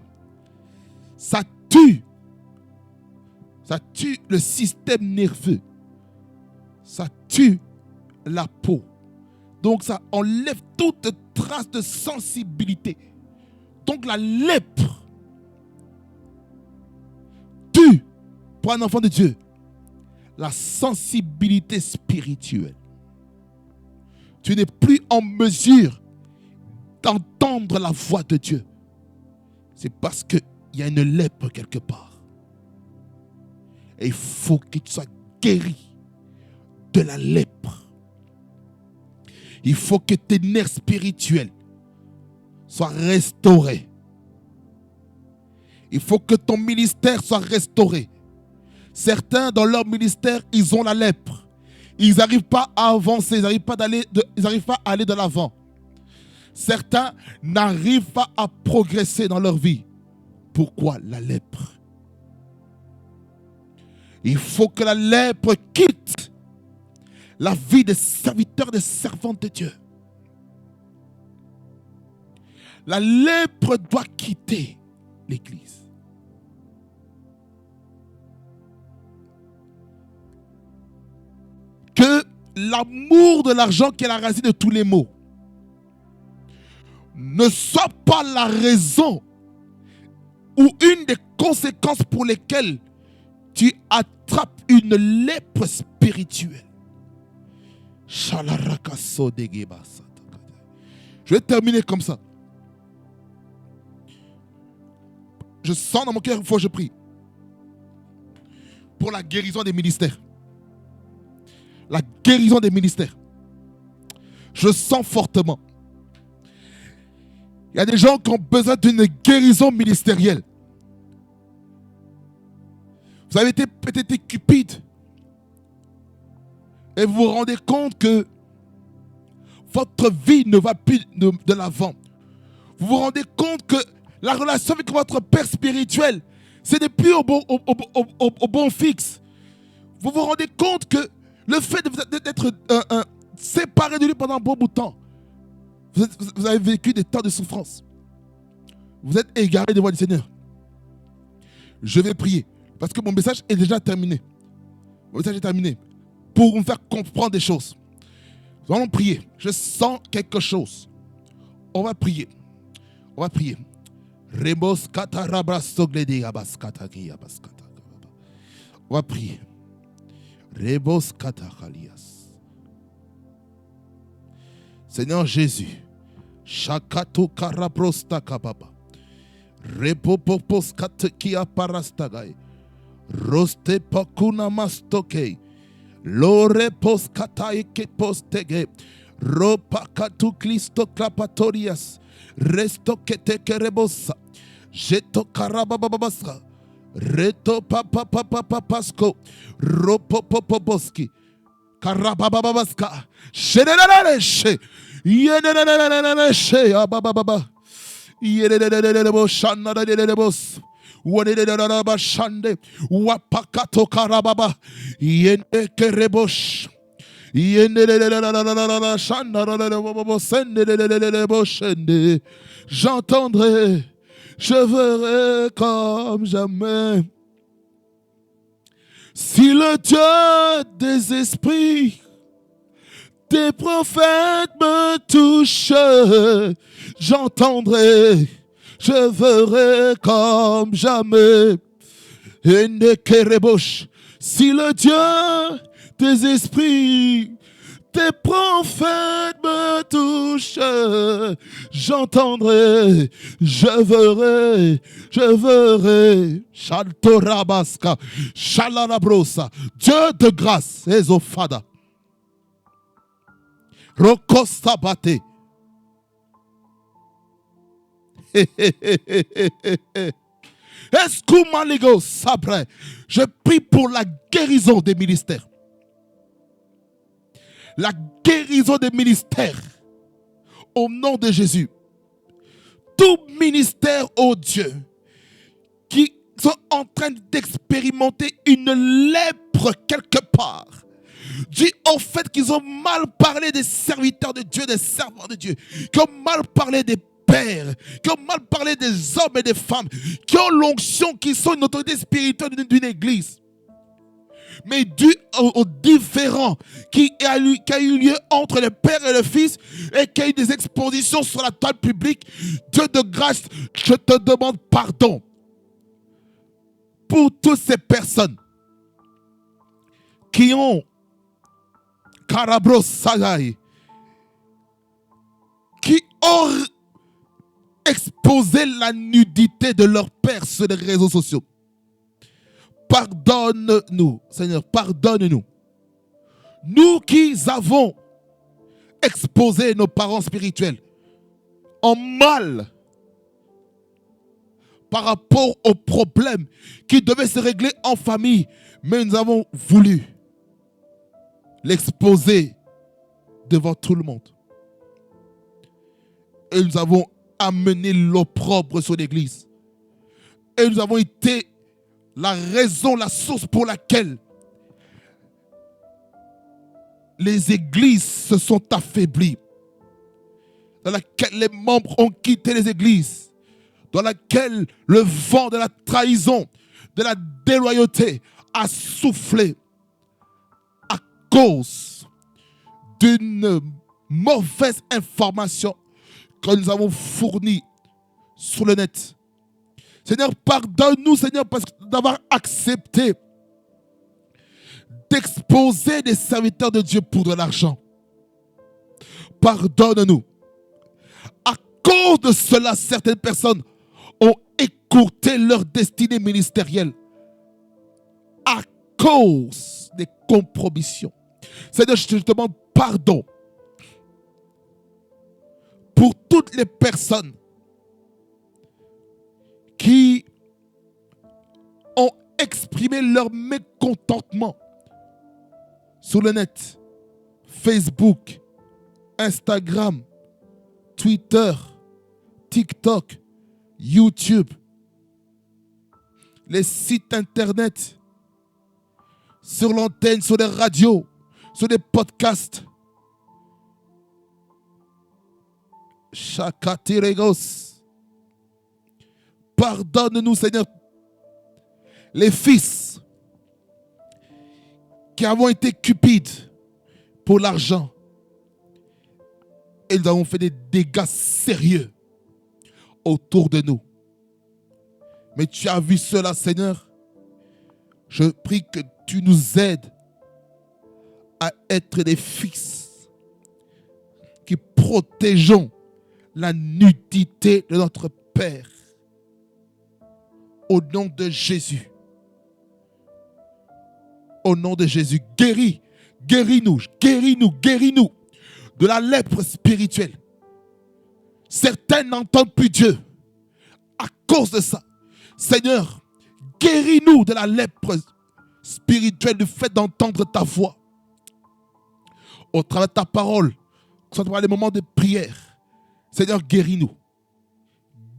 Ça tue. Ça tue le système nerveux. Ça tue la peau. Donc ça enlève toute trace de sensibilité. Donc la lèpre tue, pour un enfant de Dieu, la sensibilité spirituelle. Tu n'es plus en mesure d'entendre la voix de Dieu. C'est parce qu'il y a une lèpre quelque part. Et il faut que tu sois guéri de la lèpre. Il faut que tes nerfs spirituels soient restaurés. Il faut que ton ministère soit restauré. Certains, dans leur ministère, ils ont la lèpre. Ils n'arrivent pas à avancer, ils n'arrivent pas à aller de l'avant. Certains n'arrivent pas à progresser dans leur vie. Pourquoi la lèpre? Il faut que la lèpre quitte la vie des serviteurs, des servantes de Dieu. La lèpre doit quitter l'Église. Que l'amour de l'argent, qui est la racine de tous les maux, ne soit pas la raison ou une des conséquences pour lesquelles tu attrapes une lèpre spirituelle. Je vais terminer comme ça. Je sens dans mon cœur, il faut que je prie pour la guérison des ministères. La guérison des ministères. Je sens fortement. Il y a des gens qui ont besoin d'une guérison ministérielle. Vous avez peut-être été cupide. Et vous vous rendez compte que votre vie ne va plus de l'avant. Vous vous rendez compte que la relation avec votre père spirituel, ce n'est plus au bon fixe. Vous vous rendez compte que le fait d'être séparé de lui pendant un bon bout de temps, vous avez vécu des temps de souffrance. Vous êtes égaré devant le Seigneur. Je vais prier parce que mon message est déjà terminé. Mon message est terminé pour vous faire comprendre des choses. Nous allons prier. Je sens quelque chose. On va prier. On va prier. On va prier. Seigneur Jésus, Shakato Karaprosta Kababa, Repopopos Katekia Parastagai, Roste Pakuna Mastoke, Lore Poskatae Kepostege, Ropakatu Klisto Klapatorias, Resto Ketekerebosa, Jeto Karabababaska, Reto Papapapapasco, Ropopopoboski. Karabababaska. Sheneleleleshe. Yeneleleleleshe. Abababa. Yelelelelelebo shanadadelelebos. Wanelelelelabashande. Wapakato karababa. Yenekerebosh. J'entendrai, je verrai comme jamais. Si le Dieu des esprits, des prophètes me touchent, j'entendrai, je verrai comme jamais. Si le Dieu des esprits, tes prophètes me touchent, j'entendrai, je verrai. Shaltorabaska, Shalarabrosa, Dieu de grâce, Ezofada, Rokostabate. Escumaligo Sabre, je prie pour la guérison des ministères. La guérison des ministères au nom de Jésus. Tout ministère, oh Dieu, qui sont en train d'expérimenter une lèpre quelque part, dû au fait qu'ils ont mal parlé des serviteurs de Dieu, des servants de Dieu, qui ont mal parlé des pères, qui ont mal parlé des hommes et des femmes, qui ont l'onction, qui sont une autorité spirituelle d'une église. Mais dû au différend qui a eu lieu entre le Père et le Fils et qui a eu des expositions sur la table publique, Dieu de grâce, je te demande pardon pour toutes ces personnes qui ont Karabros Sagai, qui ont exposé la nudité de leur père sur les réseaux sociaux. Pardonne-nous, Seigneur, pardonne-nous. Nous qui avons exposé nos parents spirituels en mal par rapport aux problèmes qui devaient se régler en famille, mais nous avons voulu l'exposer devant tout le monde. Et nous avons amené l'opprobre sur l'Église. Et nous avons été la raison, la source pour laquelle les églises se sont affaiblies, dans laquelle les membres ont quitté les églises, dans laquelle le vent de la trahison, de la déloyauté a soufflé à cause d'une mauvaise information que nous avons fournie sur le net. Seigneur, pardonne-nous, Seigneur, parce d'avoir accepté d'exposer des serviteurs de Dieu pour de l'argent. Pardonne-nous. À cause de cela, certaines personnes ont écourté leur destinée ministérielle à cause des compromissions. Seigneur, je te demande pardon pour toutes les personnes qui ont exprimé leur mécontentement sur le net, Facebook, Instagram, Twitter, TikTok, YouTube, les sites internet, sur l'antenne, sur les radios, sur les podcasts. Chakatiregos. Pardonne-nous, Seigneur, les fils qui avons été cupides pour l'argent. Et nous avons fait des dégâts sérieux autour de nous. Mais tu as vu cela, Seigneur. Je prie que tu nous aides à être des fils qui protégeons la nudité de notre Père. Au nom de Jésus. Au nom de Jésus, guéris-nous de la lèpre spirituelle. Certains n'entendent plus Dieu à cause de ça. Seigneur, guéris-nous de la lèpre spirituelle du fait d'entendre ta voix. au travers de ta parole, que ce soit dans les moments de prière. Seigneur, guéris-nous.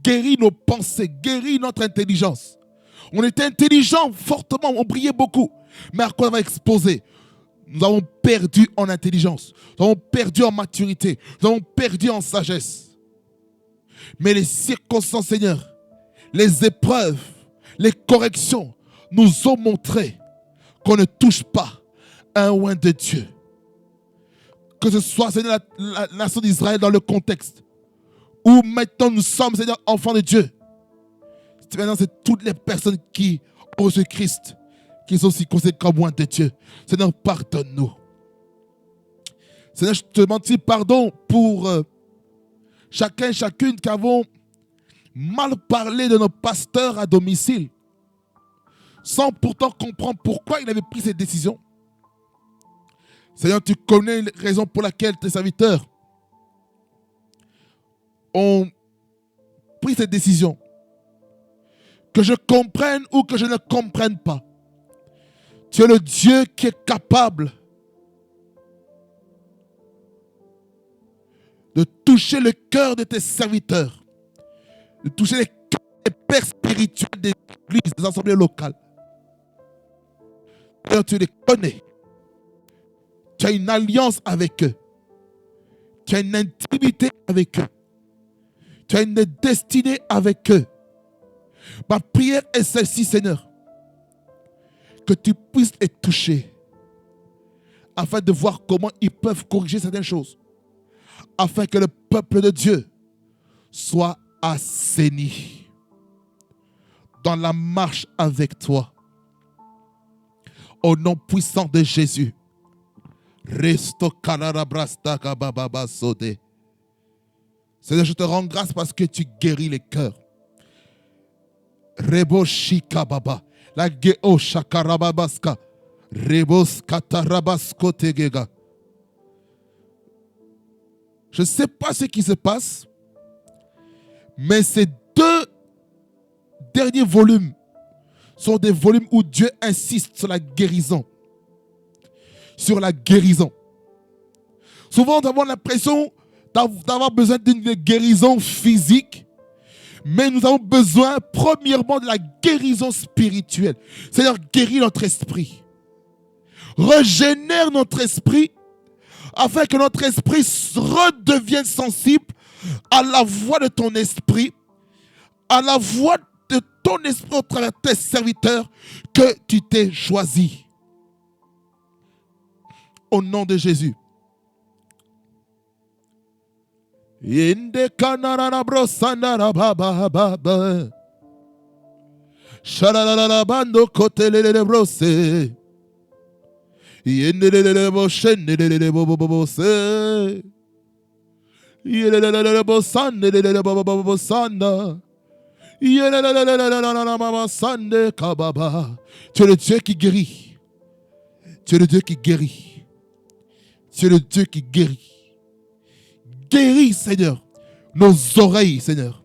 Guéris nos pensées, guéris notre intelligence. On était intelligents fortement, on priait beaucoup. Mais à quoi on va exposer? Nous avons perdu en intelligence. Nous avons perdu en maturité. Nous avons perdu en sagesse. Mais les circonstances, Seigneur, les épreuves, les corrections nous ont montré qu'on ne touche pas un oint de Dieu. Que ce soit, Seigneur, la nation d'Israël dans le contexte où maintenant nous sommes, Seigneur, enfants de Dieu. Maintenant, c'est toutes les personnes qui ont reçu Christ qui sont aussi considérés comme oint de Dieu. Seigneur, pardonne-nous. Seigneur, je te demande pardon pour chacun et chacune qui avons mal parlé de nos pasteurs à domicile, sans pourtant comprendre pourquoi il avait pris cette décision. Seigneur, tu connais les raisons pour lesquelles tes serviteurs ont pris cette décision. Que je comprenne ou que je ne comprenne pas. Tu es le Dieu qui est capable de toucher le cœur de tes serviteurs, de toucher les cœurs des pères spirituels des églises, des assemblées locales. Seigneur, tu les connais. Tu as une alliance avec eux. Tu as une intimité avec eux. Tu as une destinée avec eux. Ma prière est celle-ci, Seigneur. Que tu puisses les toucher afin de voir comment ils peuvent corriger certaines choses. Afin que le peuple de Dieu soit assaini dans la marche avec toi. Au nom puissant de Jésus. Seigneur, je te rends grâce parce que tu guéris les cœurs. Rebo Shikababa. La Geo Shakarababaska. Rebos Katarabasko Tegega. Je ne sais pas ce qui se passe, mais ces deux derniers volumes sont des volumes où Dieu insiste sur la guérison. Sur la guérison. Souvent, nous avons l'impression d'avoir besoin d'une guérison physique, mais nous avons besoin premièrement de la guérison spirituelle. C'est-à-dire guérir notre esprit. Régénère notre esprit afin que notre esprit redevienne sensible à la voix de ton esprit, à la voix de ton esprit au travers de tes serviteurs que tu t'es choisi. Au nom de Jésus. Yende kanara brosana baba baba. Shalala bando kotelele brose. Yende le boshende le bobose. Yele le bosande le bobosanda. Yele le mama sande kababa. Tu es le Dieu qui guérit. Tu es le Dieu qui guérit. Tu es le Dieu qui guérit. Guéris, Seigneur, nos oreilles, Seigneur,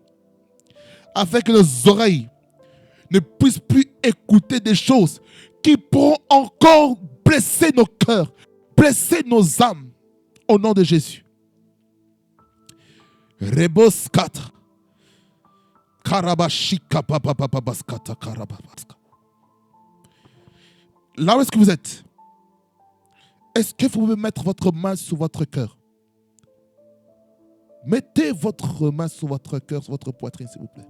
afin que nos oreilles ne puissent plus écouter des choses qui pourront encore blesser nos cœurs, blesser nos âmes, au nom de Jésus. Rebos 4. Karabashika papapapabaskata karababaska. Là où est-ce que vous êtes? Est-ce que vous pouvez mettre votre main sur votre cœur? Mettez votre main sur votre cœur, sur votre poitrine, s'il vous plaît.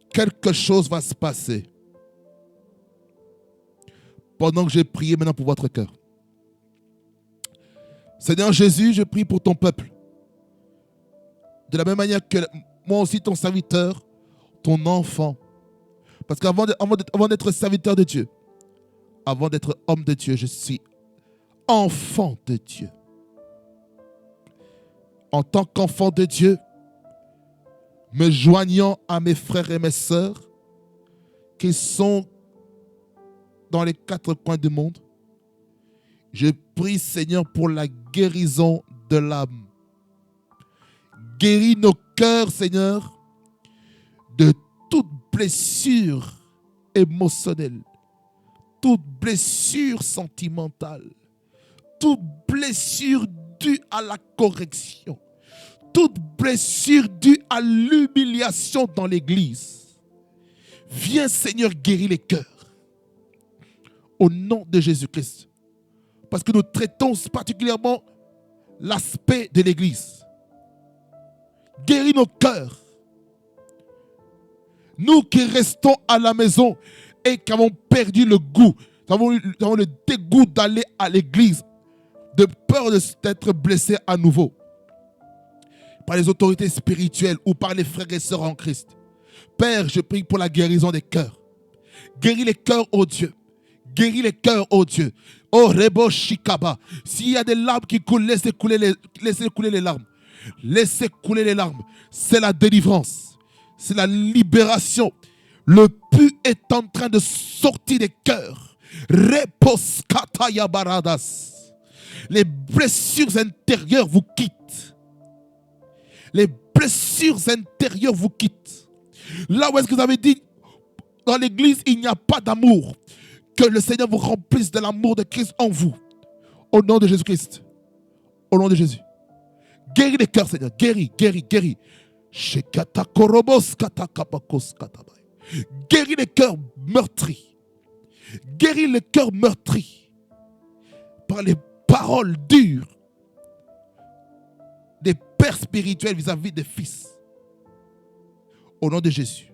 Quelque chose va se passer pendant que j'ai prié maintenant pour votre cœur. Seigneur Jésus, je prie pour ton peuple. De la même manière que moi aussi, ton serviteur, ton enfant. Parce qu'avant d'être serviteur de Dieu, avant d'être homme de Dieu, je suis enfant de Dieu. En tant qu'enfant de Dieu, me joignant à mes frères et mes sœurs qui sont dans les 4 coins du monde, je prie, Seigneur, pour la guérison de l'âme. Guéris nos cœurs, Seigneur, de toute blessure émotionnelle, toute blessure sentimentale, toute blessure due à la correction, toute blessure due à l'humiliation dans l'église. Viens, Seigneur, guéris les cœurs. Au nom de Jésus-Christ. Parce que nous traitons particulièrement l'aspect de l'église. Guéris nos cœurs. Nous qui restons à la maison et qui avons perdu le goût, nous avons le dégoût d'aller à l'église, de peur d'être blessés à nouveau par les autorités spirituelles ou par les frères et sœurs en Christ. Père, je prie pour la guérison des cœurs. Guéris les cœurs, ô Dieu. Guéris les cœurs, ô Dieu. Oh Rebo Shikaba. S'il y a des larmes qui coulent, laissez couler les larmes. Laissez couler les larmes. C'est la délivrance. C'est la libération. Le pu est en train de sortir des cœurs. Repos Kataya Baradas. Les blessures intérieures vous quittent. Les blessures intérieures vous quittent. Là où est-ce que vous avez dit, dans l'église, il n'y a pas d'amour. Que le Seigneur vous remplisse de l'amour de Christ en vous. Au nom de Jésus-Christ. Au nom de Jésus. Guéris les cœurs, Seigneur. Guéris, guéris, guéris. Guéris les cœurs meurtris. Guéris les cœurs meurtris. Par les paroles dures des pères spirituels vis-à-vis des fils. Au nom de Jésus.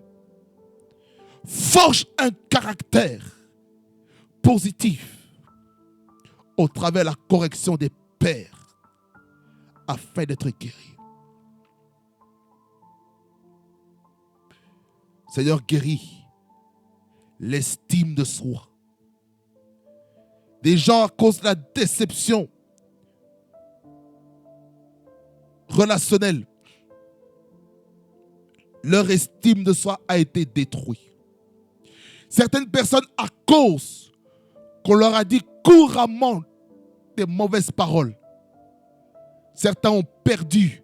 Forge un caractère positif au travers de la correction des pères afin d'être guéri. Seigneur, guéris l'estime de soi. Des gens, à cause de la déception relationnelle, leur estime de soi a été détruite. Certaines personnes, à cause qu'on leur a dit couramment des mauvaises paroles, certains ont perdu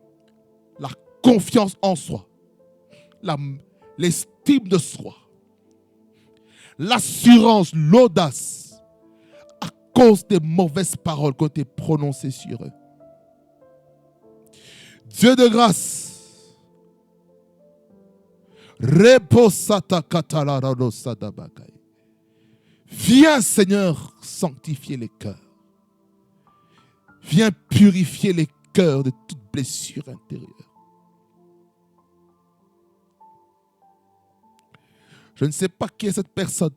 la confiance en soi, l'estime de soi, l'assurance, l'audace, à cause des mauvaises paroles qui ont été prononcées sur eux. Dieu de grâce, viens, Seigneur, sanctifier les cœurs. Viens purifier les cœurs de toute blessure intérieure. Je ne sais pas qui est cette personne.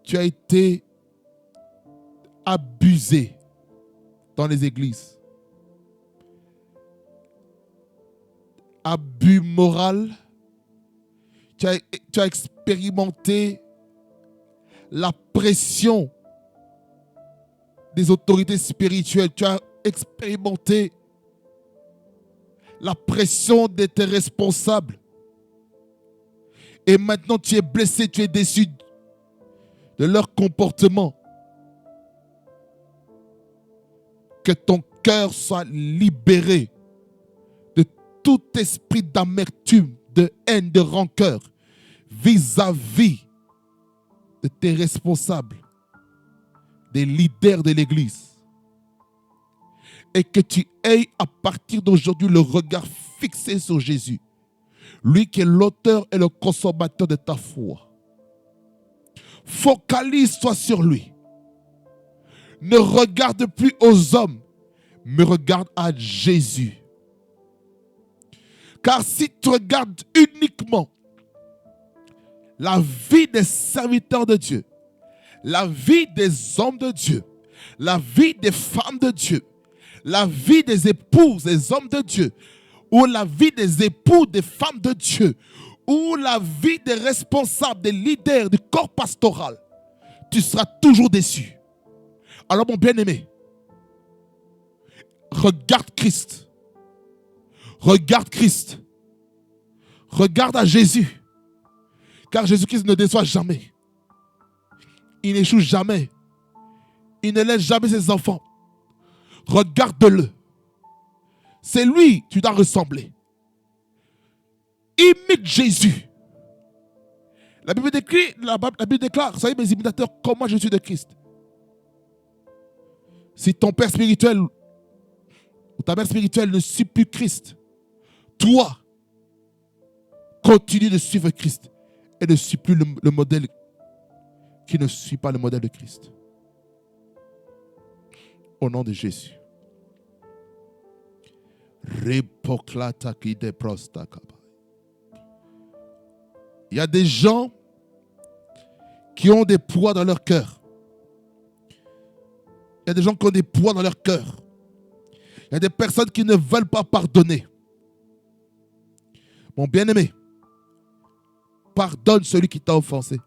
Tu as été abusé dans les églises. Abus moral. Tu as expérimenté la pression des autorités spirituelles. Tu as expérimenté la pression de tes responsables. Et maintenant, tu es blessé, tu es déçu de leur comportement. Que ton cœur soit libéré de tout esprit d'amertume, de haine, de rancœur vis-à-vis de tes responsables, des leaders de l'Église. Et que tu aies à partir d'aujourd'hui le regard fixé sur Jésus. Lui qui est l'auteur et le consommateur de ta foi. Focalise-toi sur lui. Ne regarde plus aux hommes, mais regarde à Jésus. Car si tu regardes uniquement la vie des serviteurs de Dieu, la vie des hommes de Dieu, la vie des femmes de Dieu, la vie des épouses, des hommes de Dieu, ou la vie des époux, des femmes de Dieu, ou la vie des responsables, des leaders du corps pastoral, tu seras toujours déçu. Alors mon bien-aimé, regarde Christ. Regarde Christ. Regarde à Jésus. Car Jésus-Christ ne déçoit jamais. Il n'échoue jamais. Il ne laisse jamais ses enfants. Regarde-le. C'est lui que tu dois ressembler. Imite Jésus. La Bible déclare, soyez mes imitateurs comme moi je suis de Christ. Si ton père spirituel ou ta mère spirituelle ne suit plus Christ, toi, continue de suivre Christ et ne suis plus le modèle qui ne suit pas le modèle de Christ. Au nom de Jésus. Il y a des gens qui ont des poids dans leur cœur. Il y a des gens qui ont des poids dans leur cœur. Il y a des personnes qui ne veulent pas pardonner. Mon bien-aimé, pardonne celui qui t'a offensé.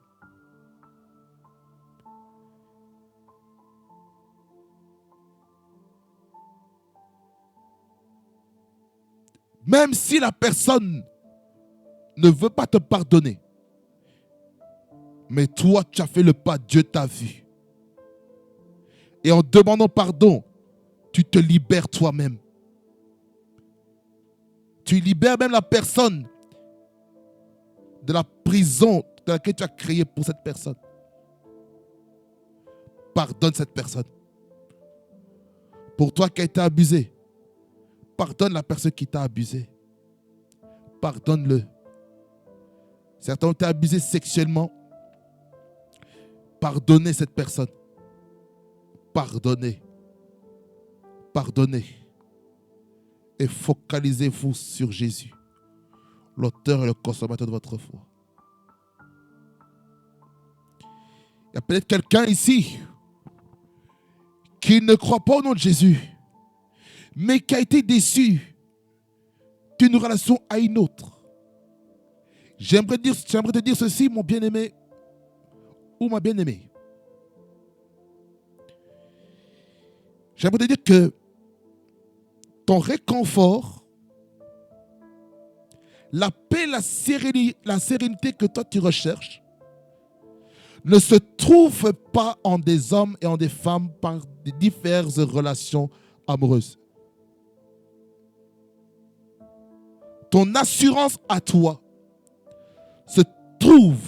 Même si la personne ne veut pas te pardonner, mais toi, tu as fait le pas, Dieu t'a vu. Et en demandant pardon, tu te libères toi-même. Tu libères même la personne de la prison dans laquelle tu as créé pour cette personne. Pardonne cette personne. Pour toi qui as été abusé, pardonne la personne qui t'a abusé. Pardonne-le. Certains ont été abusés sexuellement. Pardonnez cette personne. Pardonnez. Pardonnez. Et focalisez-vous sur Jésus, l'auteur et le consommateur de votre foi. Il y a peut-être quelqu'un ici qui ne croit pas au nom de Jésus, mais qui a été déçu d'une relation à une autre. J'aimerais te dire ceci, mon bien-aimé ou ma bien-aimée. J'aimerais te dire que ton réconfort, la paix, la sérénité que toi tu recherches, ne se trouve pas en des hommes et en des femmes par des diverses relations amoureuses. Ton assurance à toi se trouve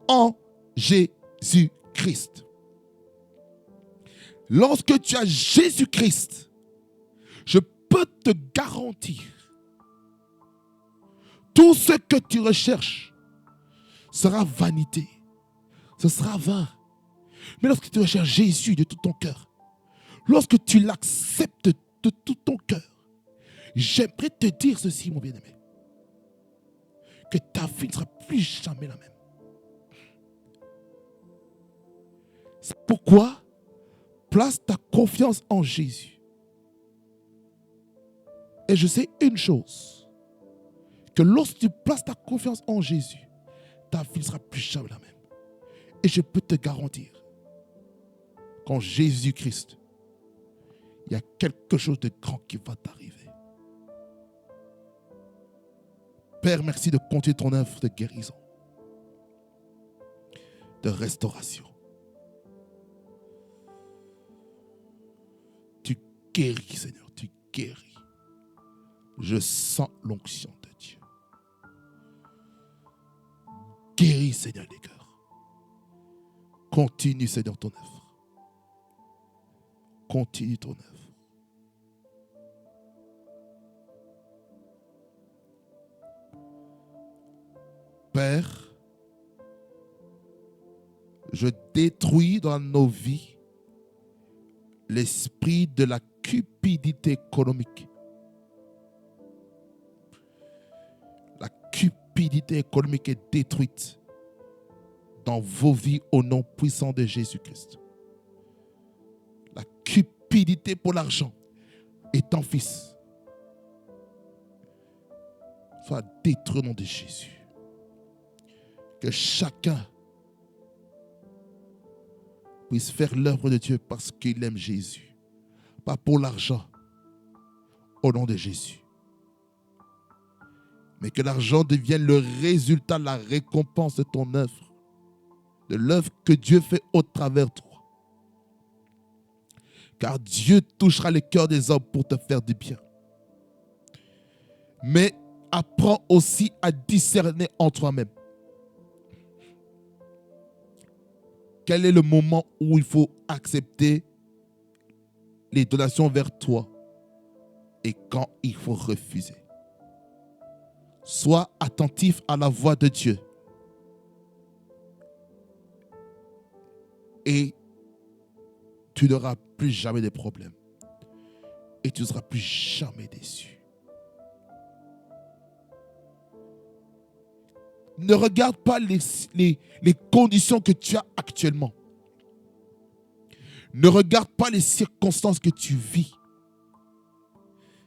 en Jésus-Christ. Lorsque tu as Jésus-Christ, je peux te garantir, tout ce que tu recherches sera vanité. Ce sera vain. Mais lorsque tu recherches Jésus de tout ton cœur, lorsque tu l'acceptes de tout ton cœur, j'aimerais te dire ceci, mon bien-aimé, que ta vie ne sera plus jamais la même. C'est pourquoi place ta confiance en Jésus. Et je sais une chose, que lorsque tu places ta confiance en Jésus, ta vie ne sera plus jamais la même. Et je peux te garantir qu'en Jésus-Christ, il y a quelque chose de grand qui va t'arriver. Père, merci de continuer ton œuvre de guérison, de restauration. Tu guéris, Seigneur, tu guéris. Je sens l'onction de Dieu. Guéris, Seigneur, les cœurs. Continue, Seigneur, ton œuvre. Continue ton œuvre. Père, je détruis dans nos vies l'esprit de la cupidité économique. La cupidité économique est détruite dans vos vies au nom puissant de Jésus-Christ. La cupidité pour l'argent étant fils soit détruit au nom de Jésus. Que chacun puisse faire l'œuvre de Dieu parce qu'il aime Jésus, pas pour l'argent, au nom de Jésus. Mais que l'argent devienne le résultat, la récompense de ton œuvre, de l'œuvre que Dieu fait au travers de toi. Car Dieu touchera les cœurs des hommes pour te faire du bien. Mais apprends aussi à discerner en toi-même. Quel est le moment où il faut accepter les donations vers toi et quand il faut refuser. Sois attentif à la voix de Dieu. Et tu n'auras plus jamais de problème. Et tu ne seras plus jamais déçu. Ne regarde pas les conditions que tu as actuellement. Ne regarde pas les circonstances que tu vis.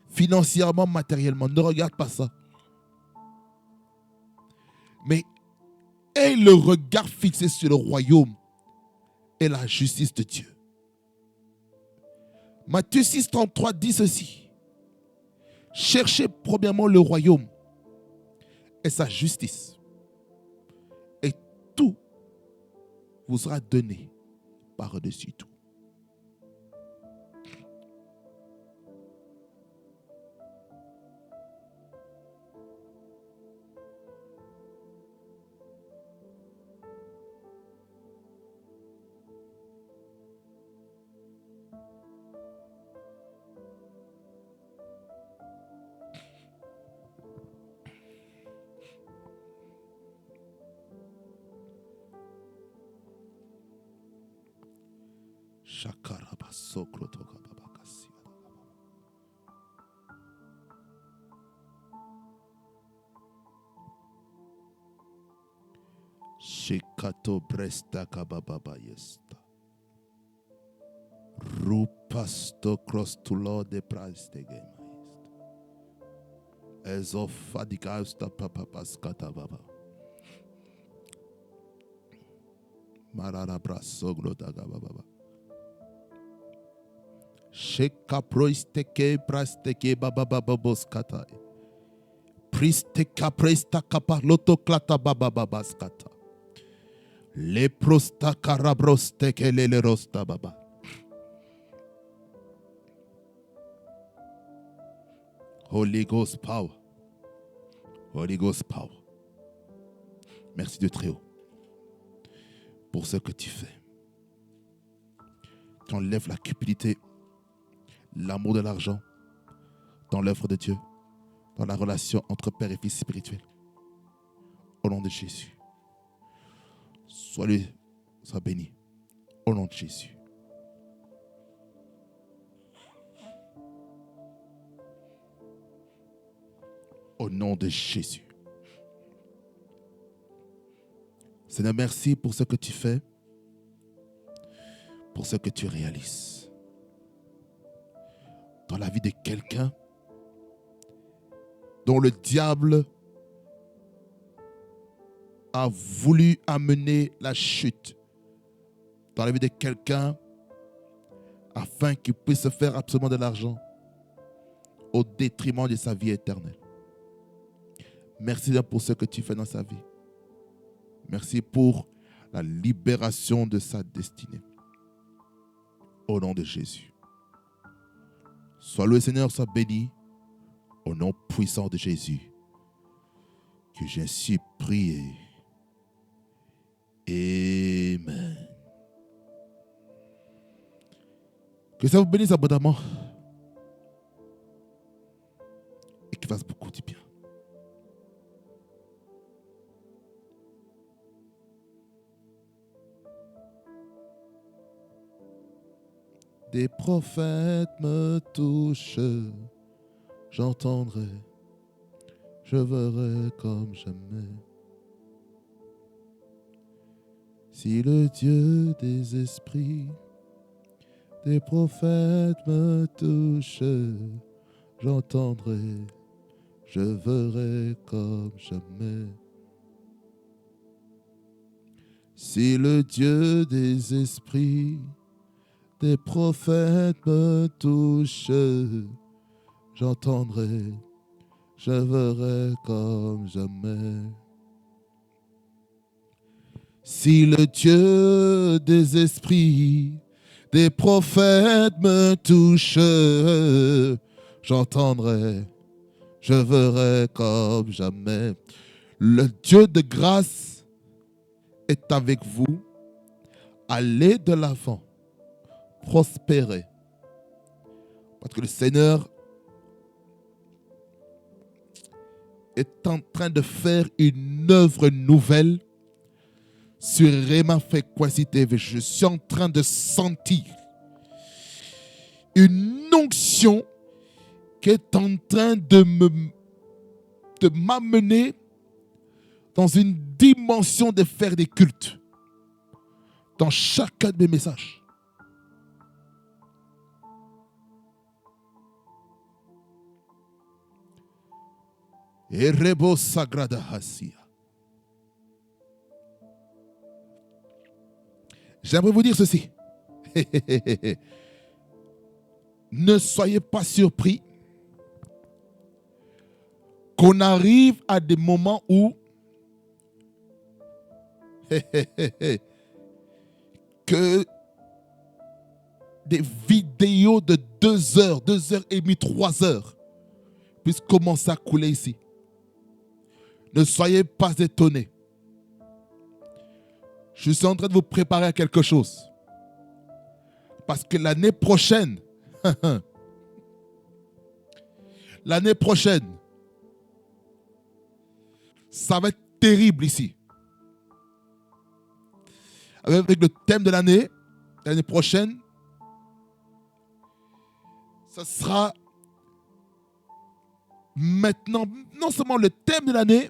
Financièrement, matériellement. Ne regarde pas ça. Mais aie le regard fixé sur le royaume et la justice de Dieu. Matthieu 6, 33 dit ceci. Cherchez premièrement le royaume et sa justice. Et tout vous sera donné par-dessus tout. Shekato bresta kababa yesta. Rupasto cross to Lord the price the game. Ezofadikausta papa paskata baba. Marara braso glodaga baba. Sheka proisteke prasteke baba baba boskata. Pristeka presta kapa loto klata baba baba skata. Le prosta karabrosteke lele rosta baba. Holy Ghost power. Holy Ghost power. Merci de très haut pour ce que tu fais. Tu enlèves la cupidité, l'amour de l'argent dans l'œuvre de Dieu, dans la relation entre père et fils spirituel. Au nom de Jésus. Sois béni. Au nom de Jésus. Au nom de Jésus. Seigneur, merci pour ce que tu fais, pour ce que tu réalises dans la vie de quelqu'un dont le diable a voulu amener la chute, dans la vie de quelqu'un afin qu'il puisse se faire absolument de l'argent au détriment de sa vie éternelle. Merci pour ce que tu fais dans sa vie. Merci pour la libération de sa destinée. Au nom de Jésus. Sois loué Seigneur, sois béni. Au nom puissant de Jésus. Que j'ai ainsi prié. Amen. Que ça vous bénisse abondamment. Et qu'il fasse beaucoup de bien. Des prophètes me touchent, j'entendrai, je verrai comme jamais. Si le Dieu des esprits, des prophètes me touchent, j'entendrai, je verrai comme jamais. Si le Dieu des esprits, des prophètes me touchent, j'entendrai, je verrai comme jamais. Si le Dieu des esprits, des prophètes me touchent, j'entendrai, je verrai comme jamais. Le Dieu de grâce est avec vous. Allez de l'avant. Prospérez Parce que le Seigneur est en train de faire une œuvre nouvelle sur Rema Frequency TV. Je suis en train de sentir une onction qui est en train de m'amener dans une dimension de faire des cultes dans chacun de mes messages. Erebo Sagrada Hasia. J'aimerais vous dire ceci. Ne soyez pas surpris qu'on arrive à des moments où que des vidéos de 2 heures, 2 heures et demie, 3 heures puissent commencer à couler ici. Ne soyez pas étonnés. Je suis en train de vous préparer à quelque chose. Parce que l'année prochaine, ça va être terrible ici. Avec le thème de l'année prochaine, ça sera maintenant non seulement le thème de l'année,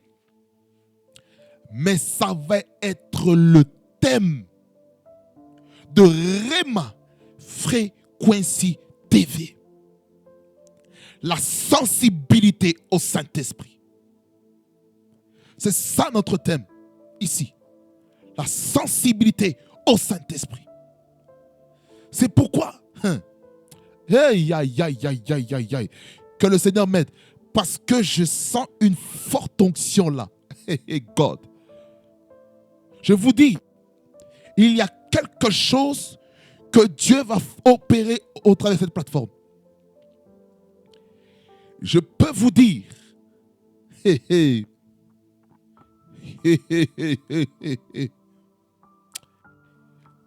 mais ça va être le thème de Rema Frequency TV. La sensibilité au Saint-Esprit. C'est ça notre thème ici. La sensibilité au Saint-Esprit. C'est pourquoi que le Seigneur m'aide. Parce que je sens une forte onction là. God. Je vous dis, il y a quelque chose que Dieu va opérer au travers de cette plateforme. Je peux vous dire,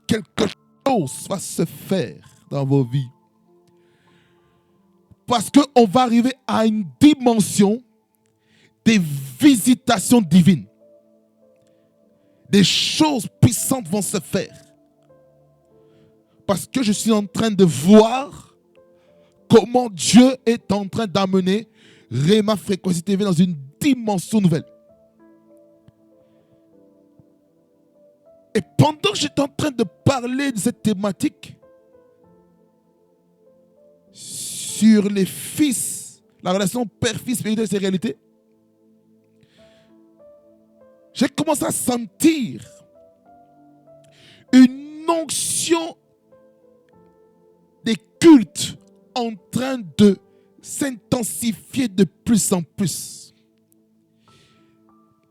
quelque chose va se faire dans vos vies. Parce qu'on va arriver à une dimension des visitations divines. Des choses puissantes vont se faire. Parce que je suis en train de voir comment Dieu est en train d'amener Rema Frequency TV dans une dimension nouvelle. Et pendant que j'étais en train de parler de cette thématique, sur les fils, la relation père-fils spirituel, c'est réalité, j'ai commencé à sentir une onction des cultes en train de s'intensifier de plus en plus.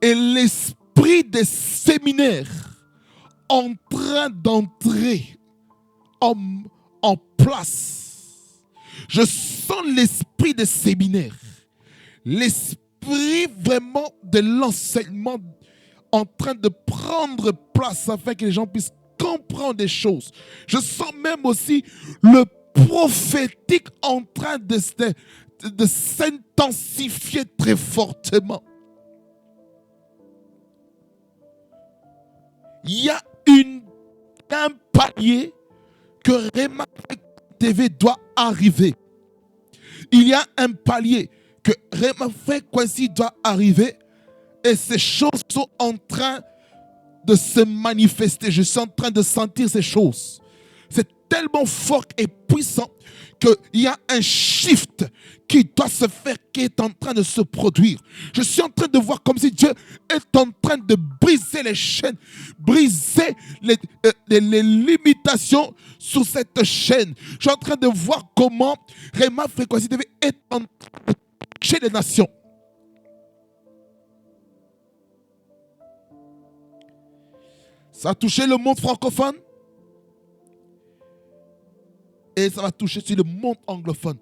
Et l'esprit des séminaires en train d'entrer en place. Je sens l'esprit des séminaires. L'esprit vraiment de l'enseignement en train de prendre place afin que les gens puissent comprendre des choses. Je sens même aussi le prophétique en train de s'intensifier très fortement. Il y a un palier que Rema TV doit arriver. Il y a un palier que Rema Frequency doit arriver et ces choses sont en train de se manifester. Je suis en train de sentir ces choses. C'est tellement fort et puissant qu'il y a un shift qui doit se faire, qui est en train de se produire. Je suis en train de voir comme si Dieu est en train de briser les chaînes, briser les limitations sur cette chaîne. Je suis en train de voir comment Rema Frequency TV est en train de toucher les nations. Ça a touché le monde francophone et ça va toucher sur le monde anglophone.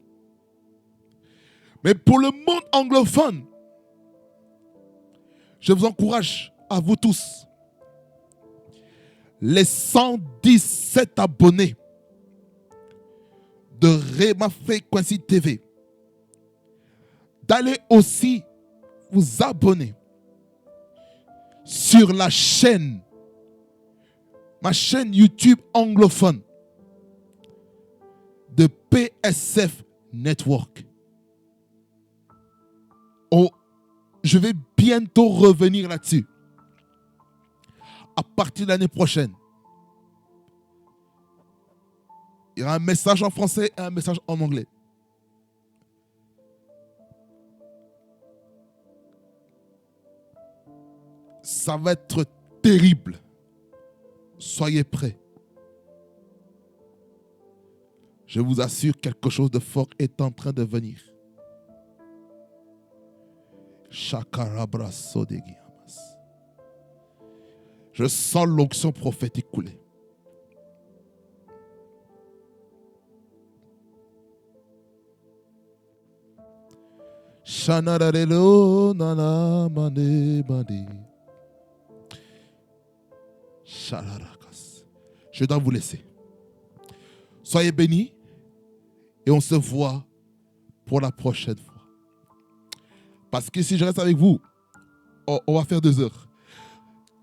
Mais pour le monde anglophone, je vous encourage à vous tous, les 117 abonnés de Rema Frequency TV, d'aller aussi vous abonner sur la chaîne, ma chaîne YouTube anglophone de PSF Network. Oh, je vais bientôt revenir là-dessus. À partir de l'année prochaine, il y aura un message en français et un message en anglais. Ça va être terrible. Soyez prêts. Je vous assure, quelque chose de fort est en train de venir. Je sens l'onction prophétique couler. Je dois vous laisser. Soyez bénis et on se voit pour la prochaine fois. Parce que si je reste avec vous, on va faire 2 heures.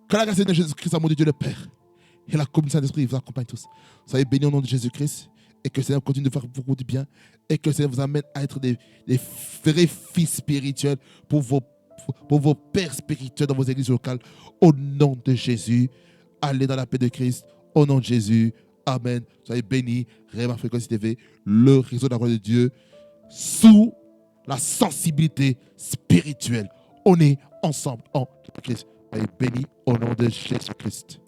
Que la grâce de Jésus-Christ, amour de Dieu le Père, et la communion de l'Esprit vous accompagne tous. Soyez bénis au nom de Jésus-Christ et que le Seigneur continue de faire beaucoup de bien et que le Seigneur vous amène à être des vrais fils spirituels pour vos pères spirituels dans vos églises locales. Au nom de Jésus, allez dans la paix de Christ. Au nom de Jésus, amen. Soyez bénis. Rema Frequency TV, le réseau de la gloire de Dieu, sous la sensibilité spirituelle. On est ensemble en Christ. Soyez bénis au nom de Jésus-Christ.